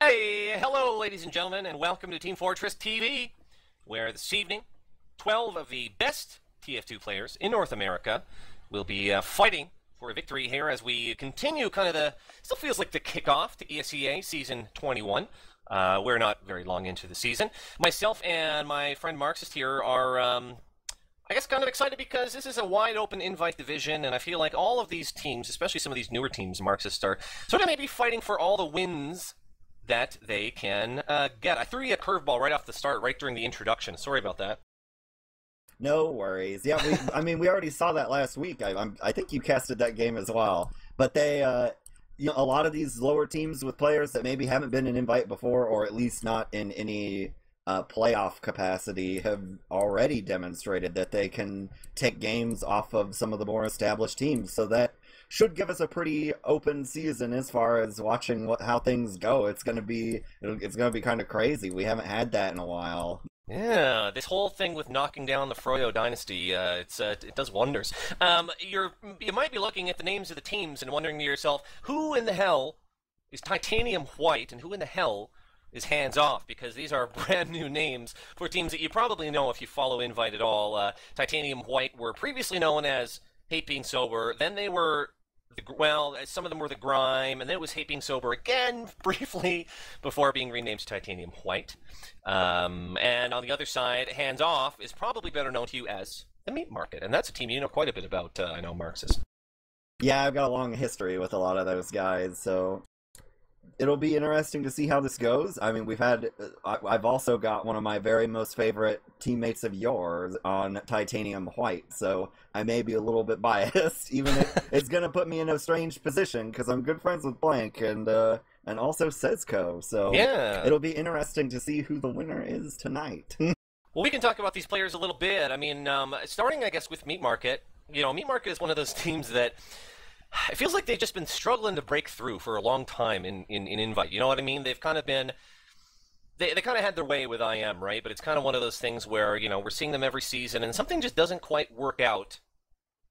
Hey, hello, ladies and gentlemen, and welcome to Team Fortress TV, where this evening, 12 of the best TF2 players in North America will be fighting for a victory here as we continue still feels like the kickoff to ESEA Season 21. We're not very long into the season. Myself and my friend Marxist here are, I guess, kind of excited because this is a wide-open invite division, and I feel like all of these teams, especially some of these newer teams, Marxist, are sort of maybe fighting for all the wins that they can get. I threw you a curveball right off the start, right during the introduction. Sorry about that. No worries. Yeah, we already saw that last week. I think you casted that game as well. But they, a lot of these lower teams with players that maybe haven't been in invite before, or at least not in any playoff capacity, have already demonstrated that they can take games off of some of the more established teams. So that should give us a pretty open season as far as watching how things go. It's gonna be kind of crazy. We haven't had that in a while. Yeah, this whole thing with knocking down the Froyo dynasty, it does wonders. You might be looking at the names of the teams and wondering to yourself, who in the hell is Titanium White and who in the hell is Hands Off? Because these are brand new names for teams that you probably know if you follow Invite at all. Titanium White were previously known as Hate Being Sober, then they were some of them were the Grime, and then it was Hate Being Sober again, briefly, before being renamed to Titanium White. And on the other side, Hands Off is probably better known to you as the Meat Market, and that's a team you know quite a bit about, I know, Marxist. Yeah, I've got a long history with a lot of those guys, so it'll be interesting to see how this goes. I mean, I've also got one of my very most favorite teammates of yours on Titanium White, so I may be a little bit biased, even if it's going to put me in a strange position, because I'm good friends with Blank and also Sezco, so yeah. It'll be interesting to see who the winner is tonight. Well, we can talk about these players a little bit. I mean, starting, I guess, with Meat Market. Meat Market is one of those teams that it feels like they've just been struggling to break through for a long time in Invite. You know what I mean? They've kind of been... They kind of had their way with IM, right? But it's kind of one of those things where, we're seeing them every season, and something just doesn't quite work out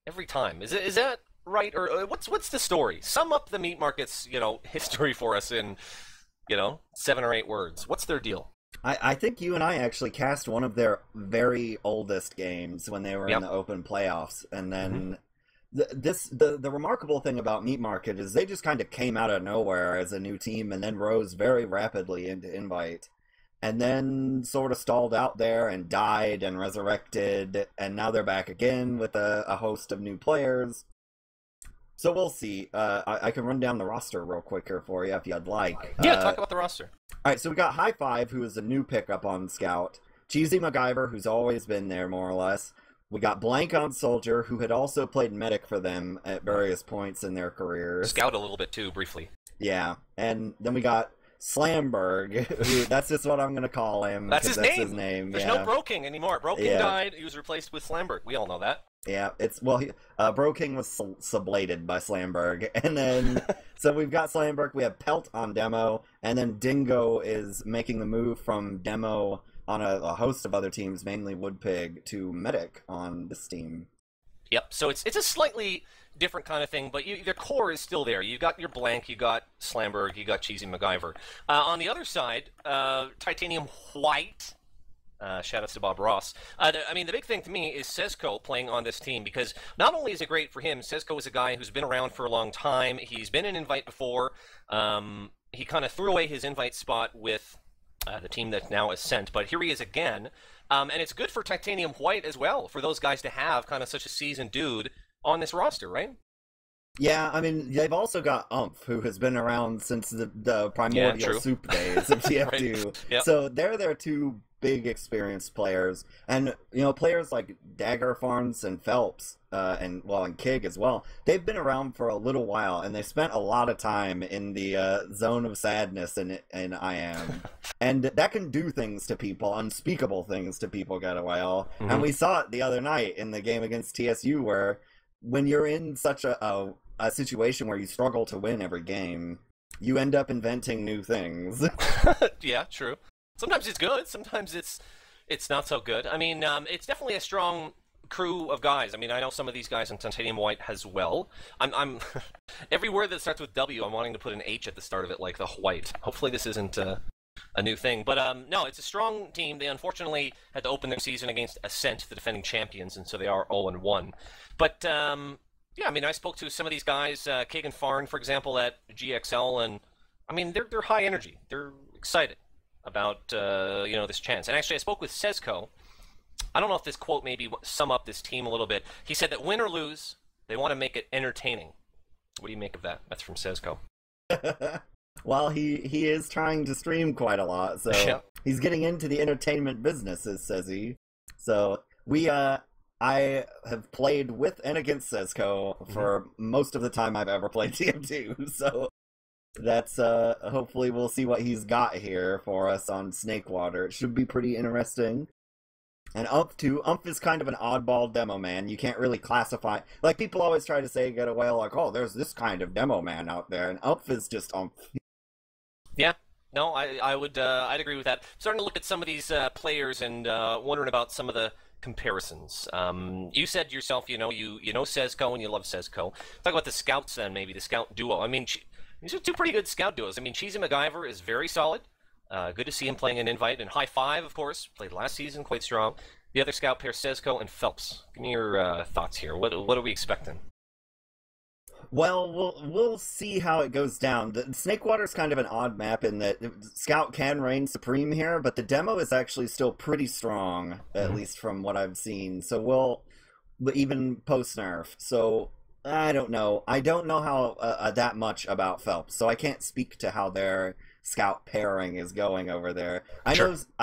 every time. Is that right? Or what's the story? Sum up the Meat Market's, history for us in, 7 or 8 words. What's their deal? I think you and I actually cast one of their very oldest games when they were in the open playoffs, and then... The remarkable thing about Meat Market is they just kind of came out of nowhere as a new team and then rose very rapidly into Invite, and then sort of stalled out there and died and resurrected, and now they're back again with a host of new players. So we'll see. I can run down the roster real quick here for you if you'd like. Yeah, talk about the roster. Alright, so we got High Five, who is a new pickup on Scout. Cheesy MacGyver, who's always been there more or less. We got Blank on Soldier, who had also played Medic for them at various points in their careers. Scout a little bit too, briefly. Yeah, and then we got Slamberg, who, that's just what I'm going to call him. That's his name. There's no Broking anymore. Broking died, he was replaced with Slamberg. We all know that. Yeah, Broking was sublated by Slamberg. And then, so we've got Slamberg, we have Pelt on Demo, and then Dingo is making the move from Demo on a host of other teams, mainly Woodpig, to Medic on this team. Yep, so it's a slightly different kind of thing, but their core is still there. You got your Blank, you got Slamberg, you got Cheesy MacGyver. On the other side, Titanium White, shout-outs to Bob Ross. I mean, the big thing to me is Sezco playing on this team, because not only is it great for him, Sezco is a guy who's been around for a long time. He's been in Invite before. He kind of threw away his Invite spot with the team that's now Ascent, but here he is again, and it's good for Titanium White as well, for those guys to have kind of such a seasoned dude on this roster, right? Yeah, I mean, they've also got Umph, who has been around since the primordial soup days of TF2, right. Yep. So they're their two big experienced players, and players like Dagger Farms and Phelps, and Kig as well. They've been around for a little while, and they spent a lot of time in the zone of sadness in IM, and that can do things to people, unspeakable things to people. Getawhale, and we saw it the other night in the game against TSU, where when you're in such a situation where you struggle to win every game, you end up inventing new things. Yeah, true. Sometimes it's good, sometimes it's not so good. I mean, it's definitely a strong crew of guys. I mean, I know some of these guys on Titanium White as well. I'm every word that starts with W, I'm wanting to put an H at the start of it, like the White. Hopefully this isn't a new thing. But no, it's a strong team. They unfortunately had to open their season against Ascent, the defending champions, and so they are 0-1. But yeah, I mean, I spoke to some of these guys, Kagan Farn, for example, at GXL, and I mean, they're high energy. They're excited about this chance. And actually, I spoke with Sezco. I don't know if this quote maybe sum up this team a little bit. He said that win or lose, they want to make it entertaining. What do you make of that? That's from Sezco. Well, he is trying to stream quite a lot, so yeah. He's getting into the entertainment business, says he. So I have played with and against Sezco for most of the time I've ever played TF2, so that's hopefully we'll see what he's got here for us on Snakewater. It should be pretty interesting. And Umph is kind of an oddball demo man. You can't really classify, like people always try to say Getawhale, like, oh, there's this kind of demo man out there, and Umph is just Umph. Yeah. No, I'd agree with that. Starting to look at some of these players and wondering about some of the comparisons. You said yourself, you know Sezco and you love Sezco. Talk about the scouts then, maybe the scout duo. I mean, these are two pretty good scout duos. I mean, Cheesy MacGyver is very solid. Good to see him playing an invite. And High Five, of course, played last season, quite strong. The other scout pair, Sezco and Phelps. Give me your thoughts here. What are we expecting? Well, we'll see how it goes down. The Snakewater's kind of an odd map in that Scout can reign supreme here, but the demo is actually still pretty strong, at least from what I've seen. So even post-nerf. So I don't know. I don't know how that much about Phelps, so I can't speak to how their scout pairing is going over there. I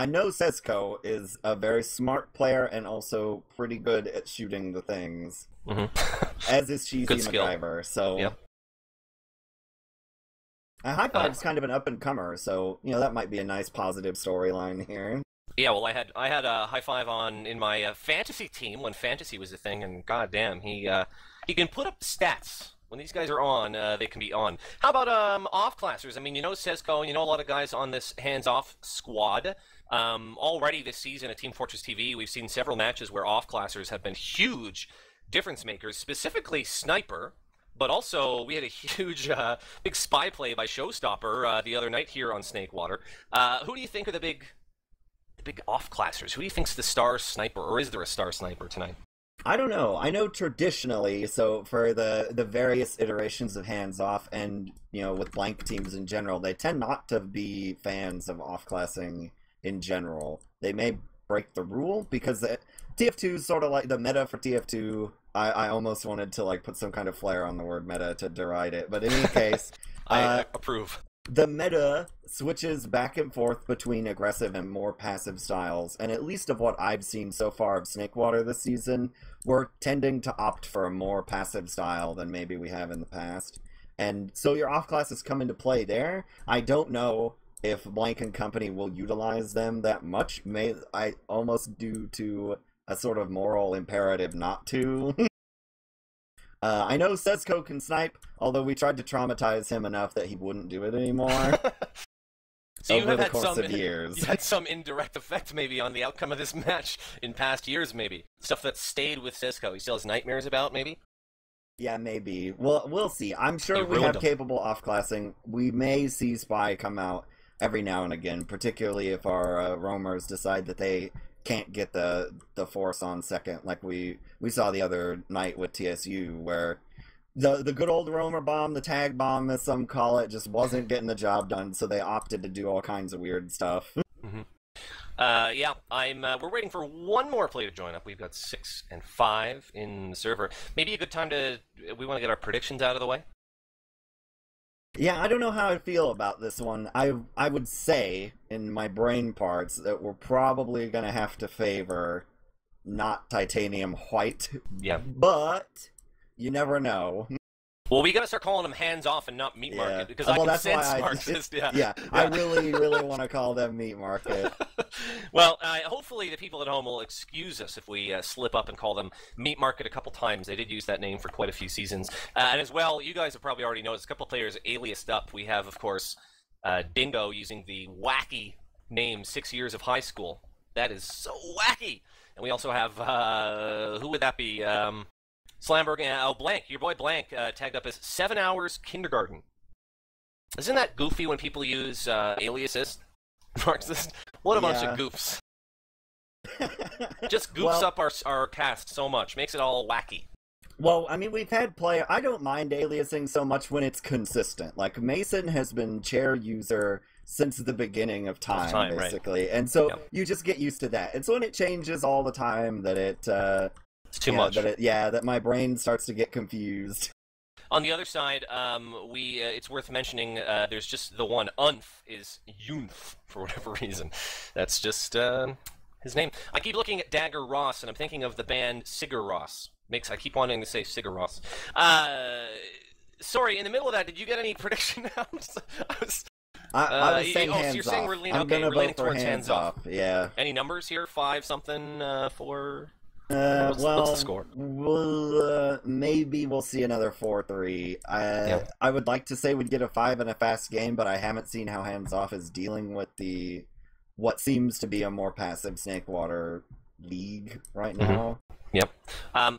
know Sezco is a very smart player and also pretty good at shooting the things. As is Cheesy MacGyver, so yep. High Five's kind of an up-and-comer, so that might be a nice positive storyline here. Yeah, well, I had a High Five on in my fantasy team when fantasy was a thing, and goddamn, he can put up stats. When these guys are on, they can be on. How about off-classers? I mean, Sezco, a lot of guys on this hands-off squad. Already this season at Team Fortress TV, we've seen several matches where off-classers have been huge difference makers, specifically Sniper, but also we had a huge big spy play by Showstopper the other night here on Snakewater. Who do you think are the big off-classers? Who do you think's the star sniper, or is there a star sniper tonight? I don't know. I know traditionally, so for the various iterations of hands-off and, with blank teams in general, they tend not to be fans of off-classing in general. They may break the rule because TF2 is sort of like the meta for TF2. I almost wanted to put some kind of flair on the word meta to deride it, but in any case, I approve. The meta switches back and forth between aggressive and more passive styles, and at least of what I've seen so far of Snakewater this season, we're tending to opt for a more passive style than maybe we have in the past. And so your off-classes come into play there. I don't know if Blank and Company will utilize them that much, I almost due to a sort of moral imperative not to. I know Sezco can snipe, although we tried to traumatize him enough that he wouldn't do it anymore. So over the course of years. You had some indirect effect maybe on the outcome of this match in past years, maybe. Stuff that stayed with Sezco. He still has nightmares about, maybe? Yeah, maybe. Well, we'll see. I'm sure we have capable off-classing. We may see Spy come out every now and again, particularly if our roamers decide that they can't get the force on second, like we saw the other night with TSU, where the good old roamer bomb, the tag bomb as some call it, just wasn't getting the job done, so they opted to do all kinds of weird stuff. Yeah, we're waiting for one more player to join up. We've got 6 and 5 in the server. Maybe a good time we want to get our predictions out of the way? Yeah, I don't know how I feel about this one. I would say, in my brain parts, that we're probably going to have to favor not Titanium White. Yeah. But you never know. Well, we got to start calling them hands off and not meat market, because I can sense Marxist. Yeah. I really, really want to call them meat market. Well, hopefully the people at home will excuse us if we slip up and call them meat market a couple times. They did use that name for quite a few seasons. And as well, you guys have probably already noticed a couple players aliased up. We have, of course, Dingo using the wacky name 6 years of high school. That is so wacky. And we also have, who would that be? Slamberg, Blank, your boy Blank, tagged up as 7 Hours Kindergarten. Isn't that goofy when people use aliases? Marxist? What a bunch of goofs. Just goofs up our cast so much. Makes it all wacky. Well, I mean, we've had I don't mind aliasing so much when it's consistent. Like, Mason has been chair user since the beginning of time basically. Right. And so you just get used to that. It's when it changes all the time that it's too much. That my brain starts to get confused. On the other side, it's worth mentioning there's just the one. Unf is Yunf for whatever reason. That's just his name. I keep looking at Dagger Ross, and I'm thinking of the band Sigur Rós. I keep wanting to say Sigur Rós. Sorry, in the middle of that, did you get any prediction out? I was saying hands you're off. saying we're leaning, I'm gonna leaning vote for towards hands off. Yeah. Any numbers here? 5 something for... what's the score? Maybe we'll see another 4-3. I would like to say we'd get a 5 in a fast game, but I haven't seen how hands off is dealing with what seems to be a more passive Snakewater league right now. Yep.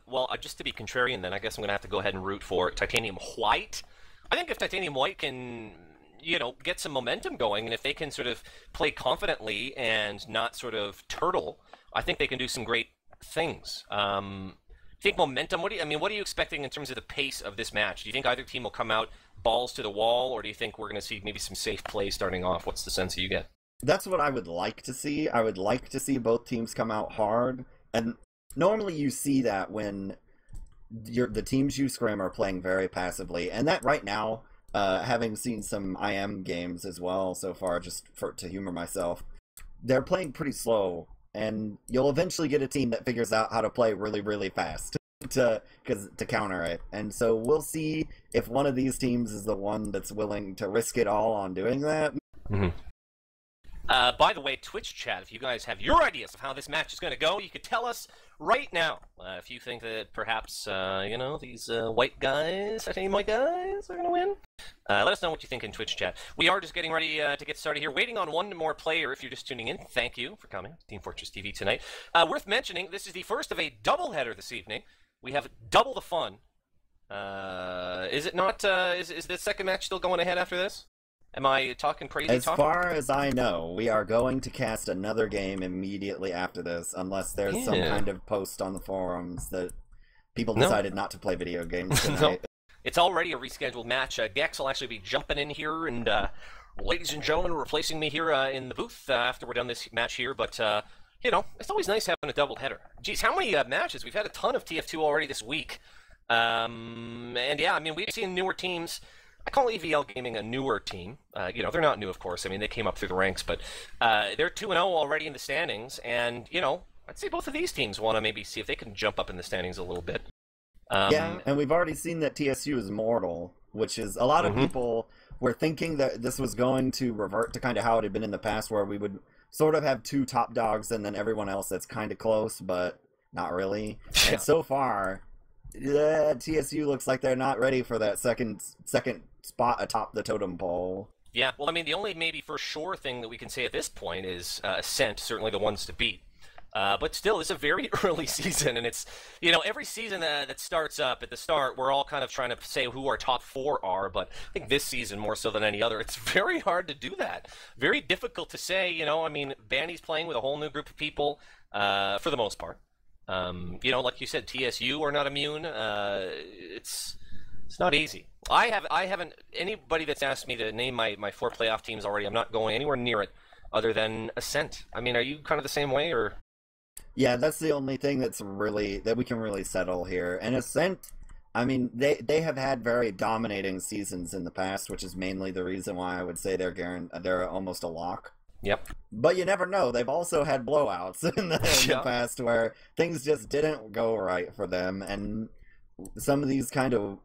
Well, just to be contrarian, then I guess I'm going to have to go ahead and root for hWhite. I think if hWhite can, get some momentum going, and if they can sort of play confidently and not sort of turtle, I think they can do some great things. I think momentum. What are you expecting in terms of the pace of this match? Do you think either team will come out balls to the wall, or do you think we're going to see maybe some safe play starting off? What's the sense you get? That's what I would like to see. I would like to see both teams come out hard, and normally you see that when the teams you scrim are playing very passively, and that right now, having seen some IM games as well so far, just to humor myself, they're playing pretty slow, and you'll eventually get a team that figures out how to play really, really fast to counter it. And so we'll see if one of these teams is the one that's willing to risk it all on doing that. Mm-hmm. By the way, Twitch chat, if you guys have your ideas of how this match is going to go, you could tell us right now. If you think that perhaps, these white guys, titanium white guys, are going to win, let us know what you think in Twitch chat. We are just getting ready to get started here, waiting on one more player. If you're just tuning in, thank you for coming to Team Fortress TV tonight. Worth mentioning, this is the first of a doubleheader this evening. We have double the fun. Is it not? Is the second match still going ahead after this? Am I talking crazy? As far as I know, we are going to cast another game immediately after this, unless there's some kind of post on the forums that people decided not to play video games tonight. No. It's already a rescheduled match. Gex will actually be jumping in here, and ladies and gentlemen, replacing me here in the booth after we're done this match here. But, it's always nice having a doubleheader. Geez, how many matches? We've had a ton of TF2 already this week. We've seen newer teams. I call EVL Gaming a newer team. They're not new, of course. I mean, they came up through the ranks, but they're 2-0 already in the standings. And, I'd say both of these teams want to maybe see if they can jump up in the standings a little bit. And we've already seen that TSU is mortal, which is a lot of people were thinking that this was going to revert to kind of how it had been in the past, where we would sort of have 2 top dogs and then everyone else that's kind of close, but not really. Yeah. And so far, TSU looks like they're not ready for that second spot atop the totem pole. Yeah, well, I mean, the only maybe for sure thing that we can say at this point is Ascent, certainly the ones to beat. But still, it's a very early season, and it's, every season that starts up at the start, we're all kind of trying to say who our top 4 are, but I think this season, more so than any other, it's very hard to do that. Very difficult to say, Banny's playing with a whole new group of people, for the most part. Like you said, TSU are not immune. It's not easy. I haven't, anybody that's asked me to name my 4 playoff teams already, I'm not going anywhere near it other than Ascent. I mean, are you kind of the same way, or? Yeah, that's the only thing that we can really settle here. And Ascent, I mean, they have had very dominating seasons in the past, which is mainly the reason why I would say they're almost a lock. Yep. But you never know. They've also had blowouts in the past where things just didn't go right for them. And some of these kind of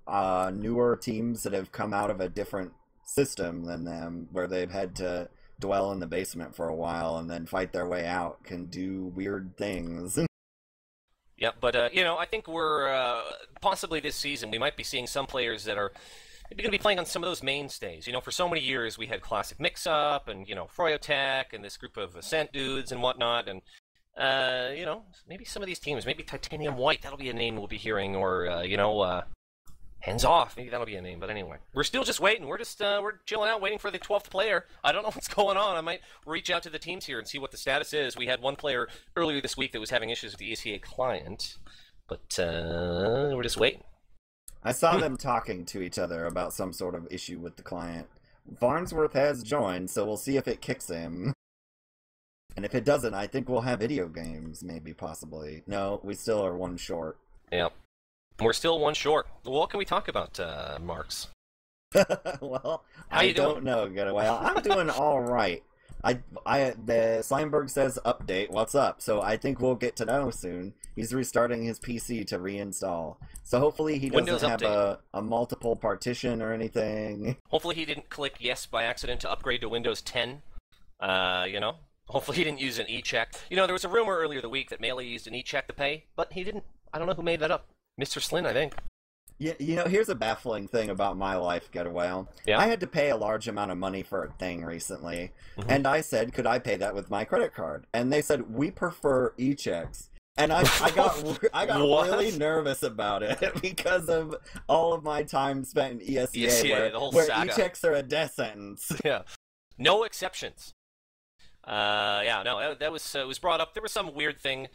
newer teams that have come out of a different system than them, where they've had to dwell in the basement for a while and then fight their way out, can do weird things. Yeah, but, I think we're, possibly this season, we might be seeing some players that are maybe going to be playing on some of those mainstays. For so many years we had Classic Mix-Up and, Froyotech and this group of Ascent dudes and whatnot, and, You know, maybe some of these teams, maybe Titanium White, that'll be a name we'll be hearing, or Hands Off, maybe that'll be a name. But anyway, we're still just waiting. We're chilling out, waiting for the 12th player. I don't know what's going on. I might reach out to the teams here and see what the status is. We had one player earlier this week that was having issues with the ESEA client, but we're just waiting. I saw them talking to each other about some sort of issue with the client. Farnsworth has joined, so we'll see if it kicks him. And if it doesn't, I think we'll have video games, maybe, possibly. No, we still are one short. Yep. We're still one short. What can we talk about, Marks? Well, I don't know, Getawhale. I'm doing all right. The Slimeberg says update. What's up? So I think we'll get to know soon. He's restarting his PC to reinstall. So hopefully he doesn't have a multiple partition or anything. Hopefully he didn't click yes by accident to upgrade to Windows 10. Hopefully he didn't use an e-check. There was a rumor earlier the week that Melee used an e-check to pay, but he didn't. I don't know who made that up. Mr. Slynn, I think. Yeah, here's a baffling thing about my life, Getawhale. Yeah? I had to pay a large amount of money for a thing recently, and I said, could I pay that with my credit card? And they said, we prefer e-checks. And I got really nervous about it because of all of my time spent in ESEA where e-checks are a death sentence. Yeah. No exceptions. That was brought up. There was some weird thing.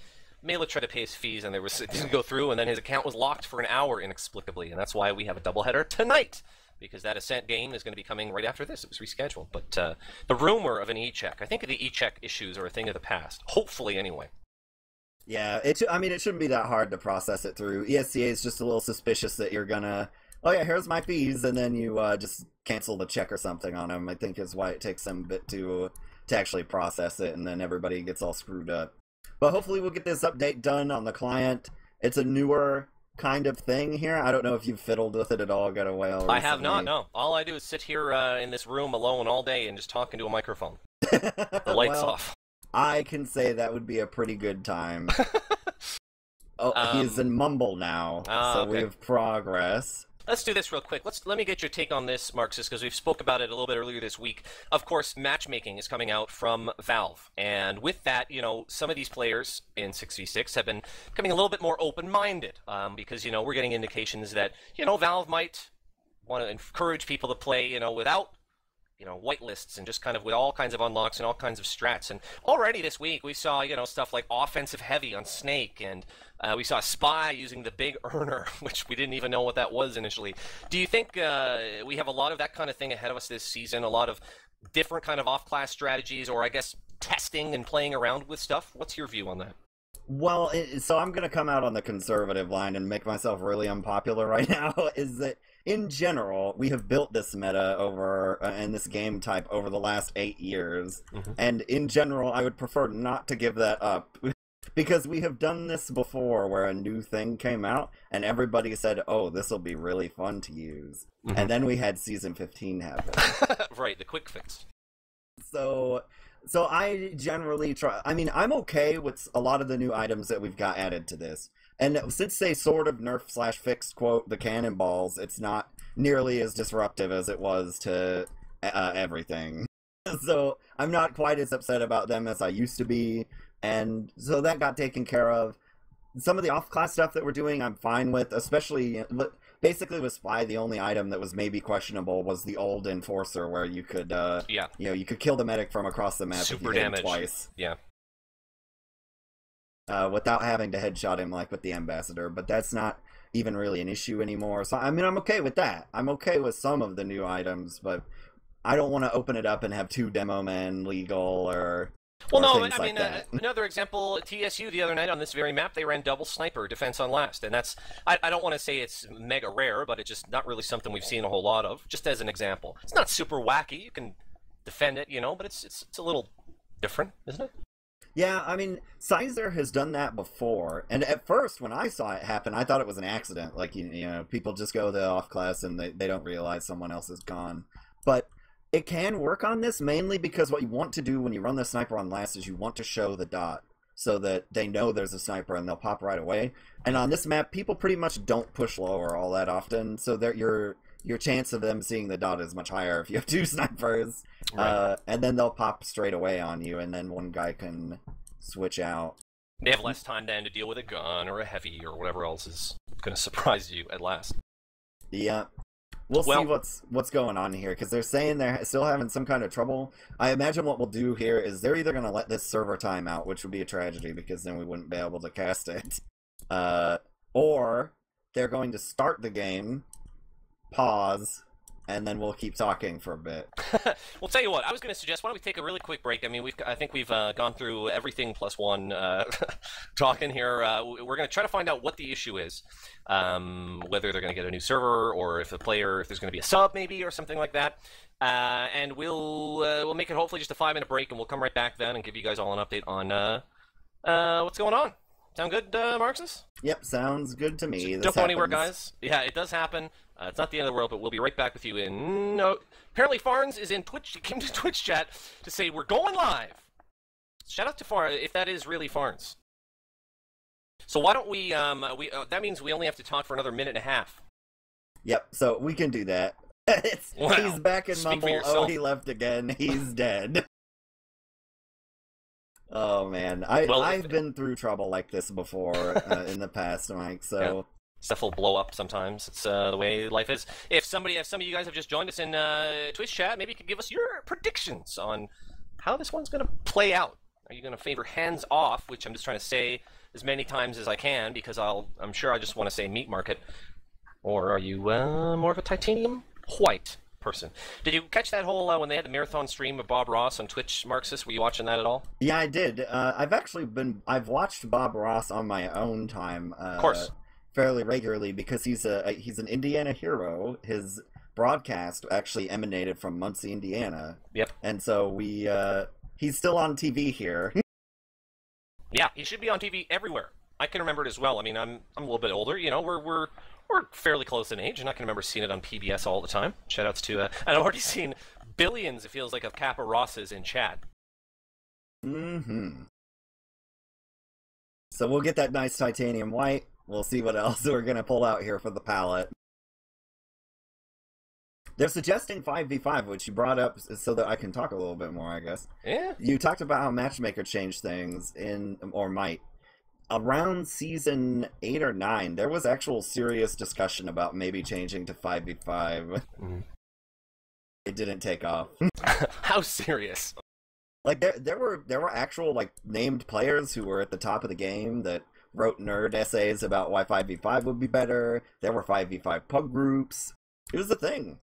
Mela tried to pay his fees, and it didn't go through, and then his account was locked for an hour inexplicably, and that's why we have a doubleheader tonight, because that Ascent game is going to be coming right after this. It was rescheduled, but the rumor of an e-check, I think the e-check issues are a thing of the past, hopefully anyway. Yeah, it shouldn't be that hard to process it through. ESCA is just a little suspicious that you're gonna, oh yeah, here's my fees, and then you just cancel the check or something on them. I think is why it takes them a bit to actually process it, and then everybody gets all screwed up. But hopefully we'll get this update done on the client. It's a newer kind of thing here. I don't know if you've fiddled with it at all, Getawhale. I have not, no. All I do is sit here in this room alone all day and just talk into a microphone. The lights off. I can say that would be a pretty good time. He's in Mumble now, so okay. We have progress. Let's do this real quick. Let me get your take on this, Marxist, because we've spoke about it a little bit earlier this week. Of course, matchmaking is coming out from Valve, and with that, some of these players in 6v6 have been becoming a little bit more open-minded, because we're getting indications that Valve might want to encourage people to play without whitelists and just kind of with all kinds of unlocks and all kinds of strats. And already this week we saw stuff like offensive heavy on Snake, and we saw Spy using the big earner, which we didn't even know what that was initially. Do you think we have a lot of that kind of thing ahead of us this season, a lot of different kind of off-class strategies, or I guess testing and playing around with stuff? What's your view on that? Well, so I'm going to come out on the conservative line and make myself really unpopular right now, is that in general, we have built this meta over, and this game type over the last 8 years, and in general, I would prefer not to give that up, because we have done this before where a new thing came out, and everybody said, oh, this will be really fun to use, and then we had Season 15 happen. Right, the quick fix. So I generally try, I'm okay with a lot of the new items that we've got added to this. And since they sort of nerf/fixed, quote, the cannonballs, it's not nearly as disruptive as it was to everything. So I'm not quite as upset about them as I used to be. And so that got taken care of. Some of the off-class stuff that we're doing, I'm fine with, especially, basically with Spy, the only item that was maybe questionable was the old Enforcer, where you could, you could kill the medic from across the map Super if you hit damage. Him twice. Yeah. Without having to headshot him like with the Ambassador, but that's not even really an issue anymore. So, I'm okay with that. I'm okay with some of the new items, but I don't want to open it up and have 2 demo men legal or... Well, no, another example, TSU the other night on this very map, they ran double sniper defense on last, and that's, I don't want to say it's mega rare, but it's just not really something we've seen a whole lot of, just as an example. It's not super wacky, you can defend it, but it's a little different, isn't it? Yeah, Sizer has done that before, and at first, when I saw it happen, I thought it was an accident, like, people just go the off-class and they don't realize someone else is gone, but... It can work on this, mainly because what you want to do when you run the sniper on last is you want to show the dot so that they know there's a sniper and they'll pop right away. And on this map, people pretty much don't push lower all that often, so that your chance of them seeing the dot is much higher if you have 2 snipers. Right. And then they'll pop straight away on you, and then one guy can switch out. They have less time then to deal with a gun or a heavy or whatever else is going to surprise you at last. Yeah. We'll see what's going on here, because they're saying they're still having some kind of trouble. I imagine what we'll do here is they're either going to let this server time out, which would be a tragedy, because then we wouldn't be able to cast it, or they're going to start the game, pause, and then we'll keep talking for a bit. Well, tell you what, I was going to suggest, why don't we take a really quick break? I mean, I think we've gone through everything plus one talking here. We're going to try to find out what the issue is, whether they're going to get a new server, or if there's going to be a sub maybe, or something like that. And we'll make it hopefully just a 5-minute break, and we'll come right back then and give you guys all an update on what's going on. Sound good, Marxist? Yep, sounds good to me. So don't go anywhere, guys. Yeah, it does happen. It's not the end of the world, but we'll be right back with you in... No, apparently Farns is in Twitch. He came to Twitch chat to say we're going live. Shout out to Farns, if that is really Farns. So why don't we... that means we only have to talk for another minute and a half. Yep, so we can do that. Wow. He's back in Mumble. Oh, he left again. He's dead. Oh man, I've been through trouble like this before in the past, Mike. So yeah. Stuff will blow up sometimes. It's the way life is. If some of you guys have just joined us in Twitch chat, maybe you could give us your predictions on how this one's going to play out. Are you going to favor hands off, which I'm just trying to say as many times as I can, because I'm sure I just want to say meat market, or are you more of a titanium white person? Did you catch that whole when they had the marathon stream of Bob Ross on Twitch, Marxist? Were you watching that at all? Yeah, I did. I've watched Bob Ross on my own time, of course, fairly regularly, because he's an Indiana hero. His broadcast actually emanated from Muncie, Indiana. Yep. And so he's still on TV here. Yeah, he should be on TV everywhere. I can remember it as well. I mean, I'm a little bit older. You know, we're fairly close in age, and I can remember seeing it on PBS all the time. Shoutouts to, and I've already seen billions, it feels like, of Kappa Rosses in chat. Mm-hmm. So we'll get that nice titanium white. We'll see what else we're going to pull out here for the palette. They're suggesting 5v5, which you brought up so that I can talk a little bit more, I guess. Yeah. You talked about how Matchmaker changed things or might. Around season 8 or 9, there was actual serious discussion about maybe changing to 5v5. Mm-hmm. It didn't take off. How serious? Like there were actual like named players who were at the top of the game that wrote nerd essays about why 5v5 would be better. There were 5v5 pub groups. It was a thing.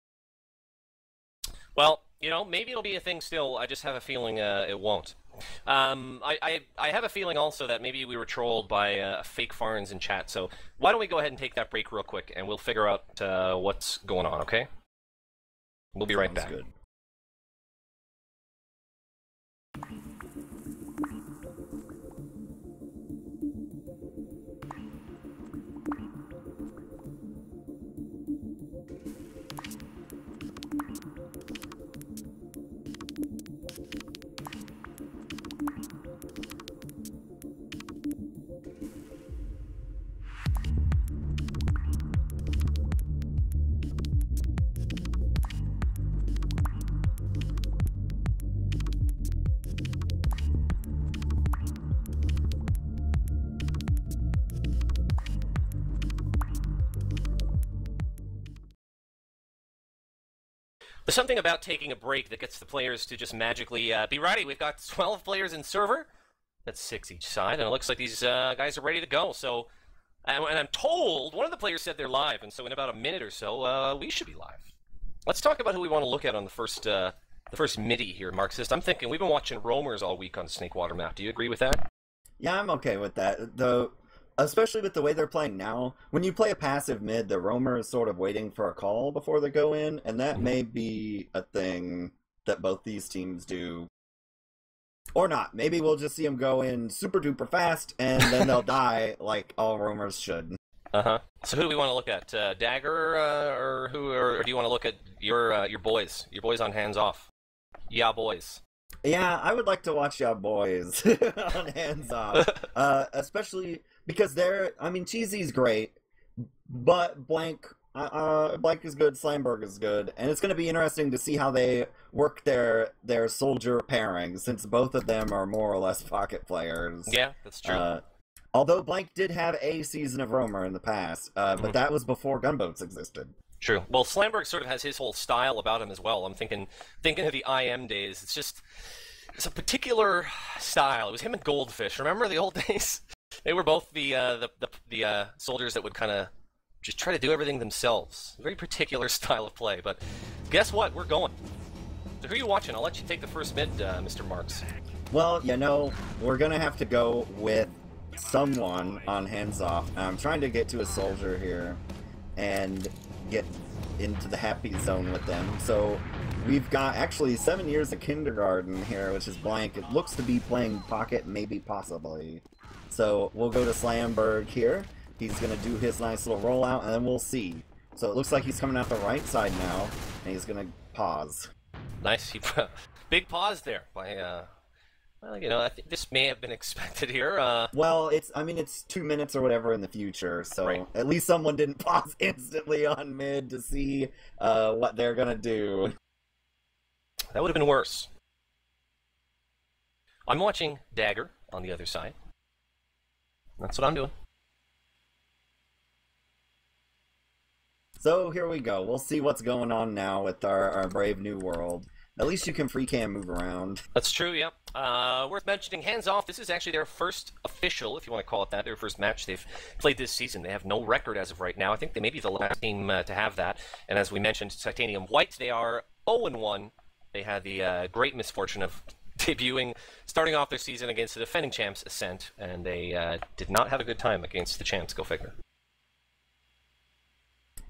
Well, you know, maybe it'll be a thing still. I just have a feeling it won't. I have a feeling also that maybe we were trolled by fake Farns in chat. So why don't we go ahead and take that break real quick, and we'll figure out what's going on, okay? We'll be right back. Good. There's something about taking a break that gets the players to just magically be ready. We've got 12 players in server. That's 6 each side, and it looks like these guys are ready to go. So, and I'm told one of the players said they're live, and so in about a minute or so, we should be live. Let's talk about who we want to look at on the first MIDI here, Marxist. I'm thinking we've been watching roamers all week on Snakewater map. Do you agree with that? Yeah, I'm okay with that. Though, especially with the way they're playing now, when you play a passive mid, the roamer is sort of waiting for a call before they go in, and that may be a thing that both these teams do. Or not. Maybe we'll just see them go in super duper fast, and then they'll die like all roamers should. Uh-huh. So who do we want to look at? Dagger, or do you want to look at your boys? Your boys on hands off. Yeah, boys. Yeah, I would like to watch y'all boys on hands off. Especially because Cheesy's great, but Blank Blank is good, Slamberg is good, and it's going to be interesting to see how they work their soldier pairing, since both of them are more or less pocket players. Yeah, that's true. Although Blank did have a season of Roamer in the past, but that was before gunboats existed. True. Well, Slamberg sort of has his whole style about him as well. I'm thinking of the IM days. It's a particular style. It was him and Goldfish. Remember the old days? They were both the soldiers that would kind of just try to do everything themselves. A very particular style of play. But guess what? We're going. So who are you watching? I'll let you take the first mid, Mr. Marks. Well, we're going to have to go with someone on hands off. I'm trying to get to a soldier here and get into the happy zone with them. So we've got actually 7 years of kindergarten here, which is Blank. It looks to be playing pocket, maybe, possibly. So we'll go to Slamberg here. He's going to do his nice little rollout, and then we'll see. So it looks like he's coming out the right side now, and he's going to pause. Nice. Big pause there by, well, I think this may have been expected here. Well, it's 2 minutes or whatever in the future, so right. At least someone didn't pause instantly on mid to see what they're going to do. That would have been worse. I'm watching Dagger on the other side. That's what I'm doing. So here we go. We'll see what's going on now with our brave new world. At least you can free cam move around. That's true, yeah. Worth mentioning, hands off, this is actually their first official, if you want to call it that, their first match they've played this season. They have no record as of right now. I think they may be the last team to have that. And as we mentioned, hWhite, they are 0-1. They had the great misfortune of debuting, starting off their season against the defending champs, Ascent, and they did not have a good time against the champs, go figure.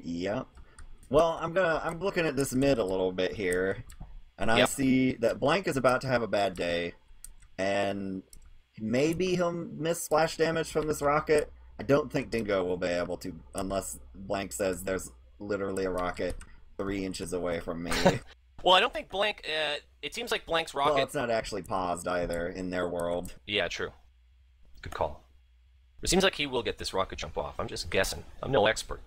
Yep. Well, I'm looking at this mid a little bit here, and I see that Blank is about to have a bad day, and maybe he'll miss splash damage from this rocket. I don't think Dingo will be able to, unless Blank says there's literally a rocket 3 inches away from me. Well, I don't think Blank, it seems like Blank's rocket... Well, it's not actually paused either in their world. Yeah, true. Good call. It seems like he will get this rocket jump off. I'm just guessing. I'm no expert.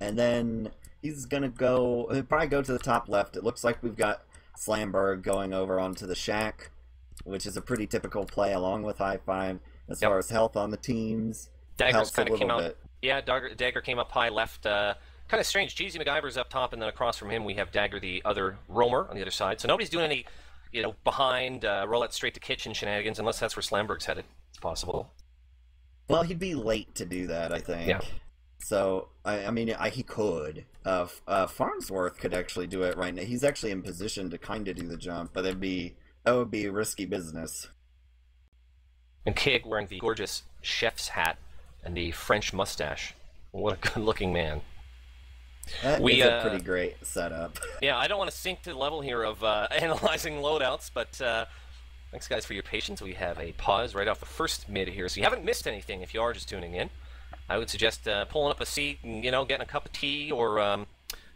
And then he's going to he'll probably go to the top left. It looks like we've got Slamberg going over onto the shack, which is a pretty typical play along with high five as far as health on the teams. Dagger's kind of came out. Yeah, Dagger came up high left. Kind of strange. Jeezy MacGyver's up top, and then across from him we have Dagger, the other roamer, on the other side. So nobody's doing any, behind roulette straight to kitchen shenanigans, unless that's where Slamberg's headed. It's possible. Well, he'd be late to do that, I think. Yeah. So, he could. Farnsworth could actually do it right now. He's actually in position to kind of do the jump, but that would be risky business. And Kig wearing the gorgeous chef's hat and the French mustache. What a good-looking man. That is a pretty great setup. Yeah, I don't want to sink to the level here of analyzing loadouts, but thanks, guys, for your patience. We have a pause right off the first mid here, so you haven't missed anything if you are just tuning in. I would suggest pulling up a seat and, getting a cup of tea, or,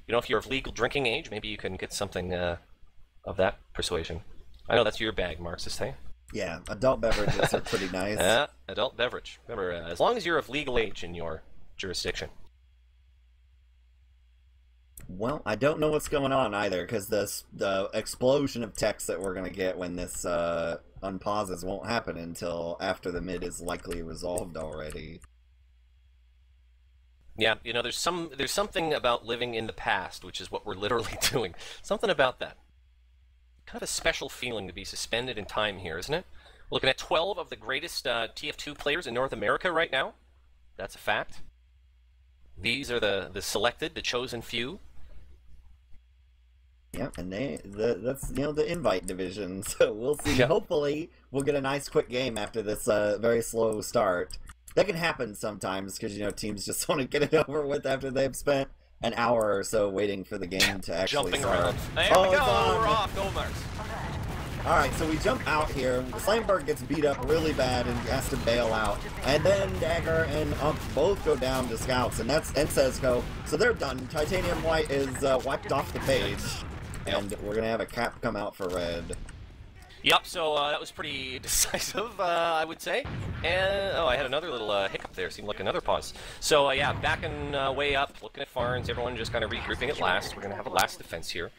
if you're of legal drinking age, maybe you can get something of that persuasion. I know that's your bag, Marxist, hey? Yeah, adult beverages are pretty nice. Adult beverage. Remember, as long as you're of legal age in your jurisdiction. Well, I don't know what's going on either, because the explosion of text that we're going to get when this unpauses won't happen until after the mid is likely resolved already. Yeah, there's something about living in the past, which is what we're literally doing. Something about that. Kind of a special feeling to be suspended in time here, isn't it? We're looking at 12 of the greatest TF2 players in North America right now. That's a fact. These are the selected, the chosen few. Yeah, and that's the invite division. So we'll see. Yeah. Hopefully, we'll get a nice quick game after this very slow start. That can happen sometimes because teams just want to get it over with after they've spent an hour or so waiting for the game to actually start. Around. There we go. We're off. Go, Mars. All right, so we jump out here. Slamberg gets beat up really bad and has to bail out. And then Dagger and Ump both go down to scouts, and says go. So they're done. Titanium White is wiped off the page, and we're gonna have a cap come out for red. Yep, so that was pretty decisive, I would say. And, oh, I had another little hiccup there. Seemed like another pause. So, yeah, backing way up, looking at Farns, everyone just kind of regrouping at last. We're going to have a last defense here.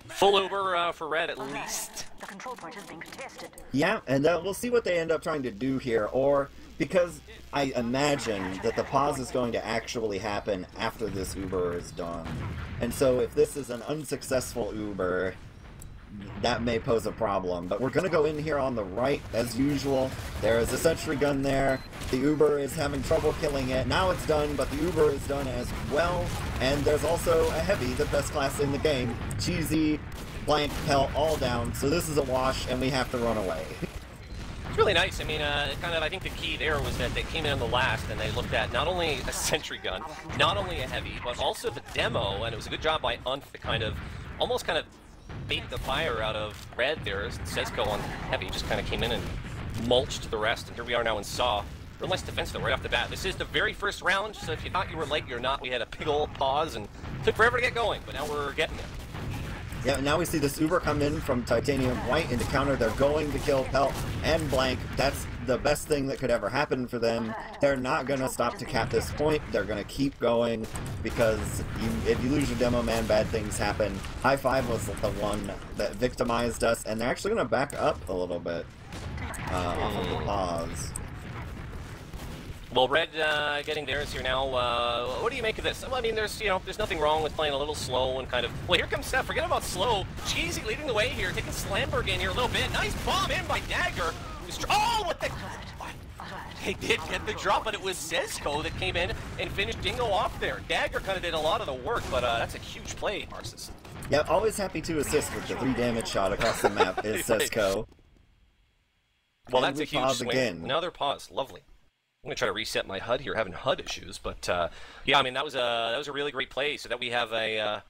Full Uber for red, at least. The control point is being contested. Yeah, and we'll see what they end up trying to do here, or because I imagine that the pause is going to actually happen after this Uber is done. And so if this is an unsuccessful Uber, that may pose a problem. But we're going to go in here on the right, as usual. There is a sentry gun there. The Uber is having trouble killing it. Now it's done, but the Uber is done as well. And there's also a heavy, the best class in the game. Cheesy, blank, pelt, all down. So this is a wash, and we have to run away. It's really nice. I mean, I think the key there was that they came in on the last and they looked at not only a sentry gun, not only a heavy, but also the demo, and it was a good job by Unf to almost bait the fire out of red there. Sezco on heavy just kind of came in and mulched the rest, and here we are now in Saw. Real nice defense though, right off the bat. This is the very first round, so if you thought you were late, you're not. We had a big old pause and took forever to get going, but now we're getting there. Yeah, now we see this Uber come in from Titanium White into counter. They're going to kill Pelt and Blank. That's the best thing that could ever happen for them. They're not going to stop to cap this point. They're going to keep going because if you lose your demo, man, bad things happen. High Five was the one that victimized us, and they're actually going to back up a little bit off of the pause. Well, red getting theirs here now. What do you make of this? Well, I mean, there's nothing wrong with playing a little slow and well, here comes Steph. Forget about slow. Cheesy leading the way here, taking Slamberg in here a little bit. Nice bomb in by Dagger. Oh, what the? They did get the drop, but it was Sezco that came in and finished Dingo off there. Dagger kind of did a lot of the work, but that's a huge play, Marxist. Yep, always happy to assist with the 3 damage shot across the map is Sezco. Well, that's a huge pause swing. again. Another pause. Lovely. I'm gonna try to reset my HUD here. Having HUD issues, but yeah, I mean that was a really great play. So that we have a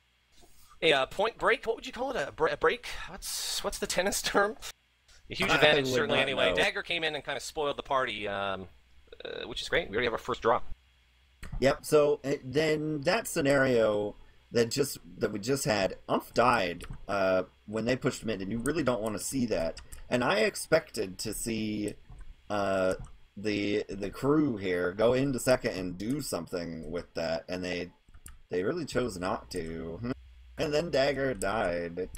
point break. What would you call it? A break? What's the tennis term? A huge advantage certainly. Anyway, know. Dagger came in and kind of spoiled the party, which is great. We already have our first drop. Yep. So then that scenario that we just had, Umph died when they pushed mid, and you really don't want to see that. And I expected to see the crew here go into second and do something with that, and they really chose not to. And then Dagger died,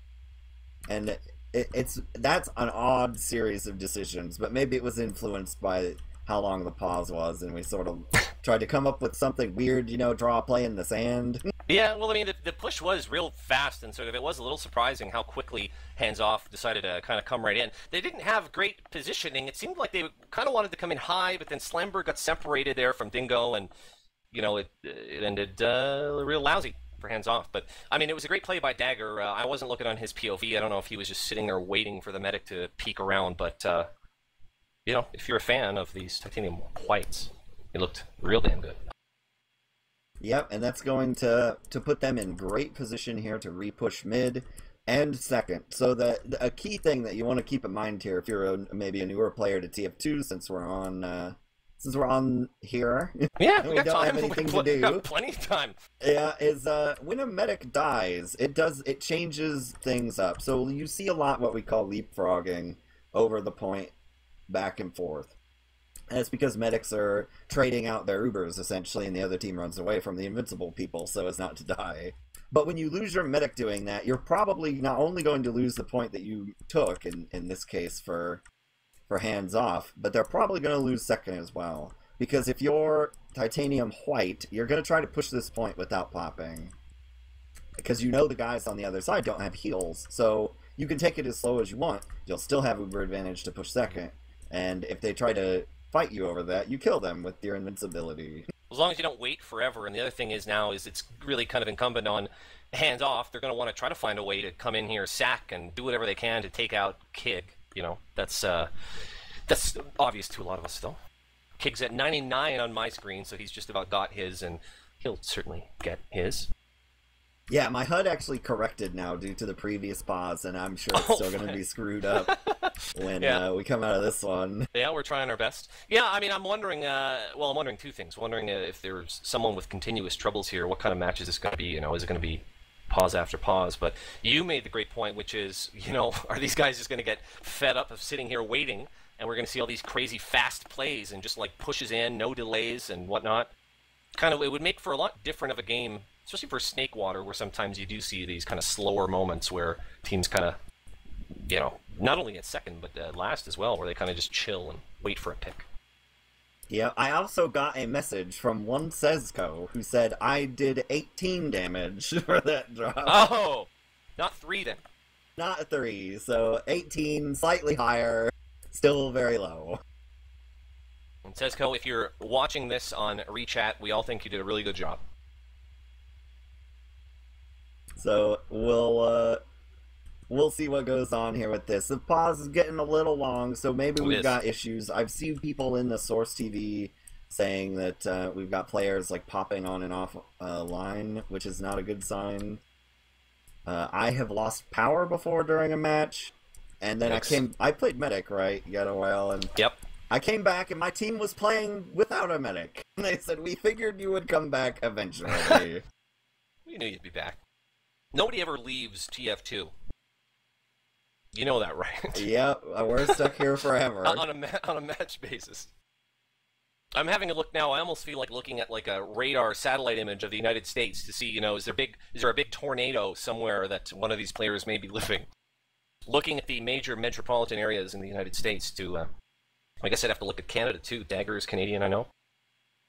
and that's an odd series of decisions, but maybe it was influenced by how long the pause was, and we sort of tried to come up with something weird, draw a play in the sand. Yeah, well, I mean, the push was real fast, and it was a little surprising how quickly Hands Off decided to kind of come right in. They didn't have great positioning. It seemed like they kind of wanted to come in high, but then Slamberg got separated there from Dingo, and, it ended real lousy for Hands Off. But, I mean, it was a great play by Dagger. I wasn't looking on his POV. I don't know if he was just sitting there waiting for the medic to peek around, but, if you're a fan of these Titanium Whites, it looked real damn good. Yep, and that's going to put them in great position here to re-push mid and second. So a key thing that you want to keep in mind here, if you're maybe a newer player to TF2, since we're on here, yeah, we don't have anything to do. Got plenty of time. Yeah, is when a medic dies, it changes things up. So you see a lot what we call leapfrogging over the point, back and forth. And it's because medics are trading out their Ubers, essentially, and the other team runs away from the invincible people so as not to die. But when you lose your medic doing that, you're probably not only going to lose the point that you took, in this case for Hands Off, but they're probably going to lose second as well. Because if you're Titanium White, you're going to try to push this point without popping. Because the guys on the other side don't have heals, so you can take it as slow as you want. You'll still have Uber advantage to push second. And if they try to fight you over that, you kill them with your invincibility. As long as you don't wait forever. And the other thing is now it's really kind of incumbent on Hands Off. They're going to want to try to find a way to come in here, sack, and do whatever they can to take out Kig. That's obvious to a lot of us still. Kig's at 99 on my screen, so he's just about got his, and he'll certainly get his. Yeah, my HUD actually corrected now due to the previous pause, and I'm sure it's still going to be screwed up when we come out of this one. Yeah, we're trying our best. Yeah, I mean, I'm wondering, I'm wondering two things. Wondering if there's someone with continuous troubles here, what kind of match is this going to be? Is it going to be pause after pause. But you made the great point, which is, are these guys just going to get fed up of sitting here waiting, and we're going to see all these crazy fast plays and just like pushes in, no delays and whatnot? It would make for a lot different of a game, especially for Snakewater, where sometimes you do see these kind of slower moments where teams kind of, not only at second, but at last as well, where they kind of just chill and wait for a pick. Yeah, I also got a message from one Sezco who said I did 18 damage for that drop. Oh! Not 3 then. Not 3, so 18, slightly higher, still very low. And Sezco, if you're watching this on ReChat, we all think you did a really good job. So, we'll see what goes on here with this. The pause is getting a little long, so maybe we've got issues. I've seen people in the Source TV saying that we've got players like popping on and off line, which is not a good sign. I have lost power before during a match, and then I played medic, right, Getawhale, and yep. I came back and my team was playing without a medic. And they said, we figured you would come back eventually. We knew you'd be back. Nobody ever leaves TF2. You know that, right? Yep, we're stuck here forever. on a match basis. I'm having a look now. I almost feel like looking at like a radar satellite image of the United States to see, is there a big tornado somewhere that one of these players may be living? Looking at the major metropolitan areas in the United States to, I guess I'd have to look at Canada too. Dagger is Canadian, I know.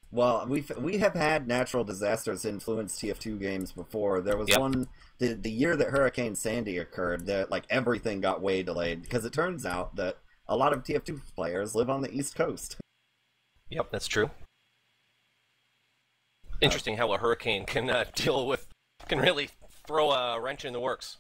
Well, we have had natural disasters influence TF2 games before. There was one the year that Hurricane Sandy occurred that like everything got way delayed because it turns out that a lot of TF2 players live on the East Coast. Yep, that's true. Interesting how a hurricane can can really throw a wrench in the works.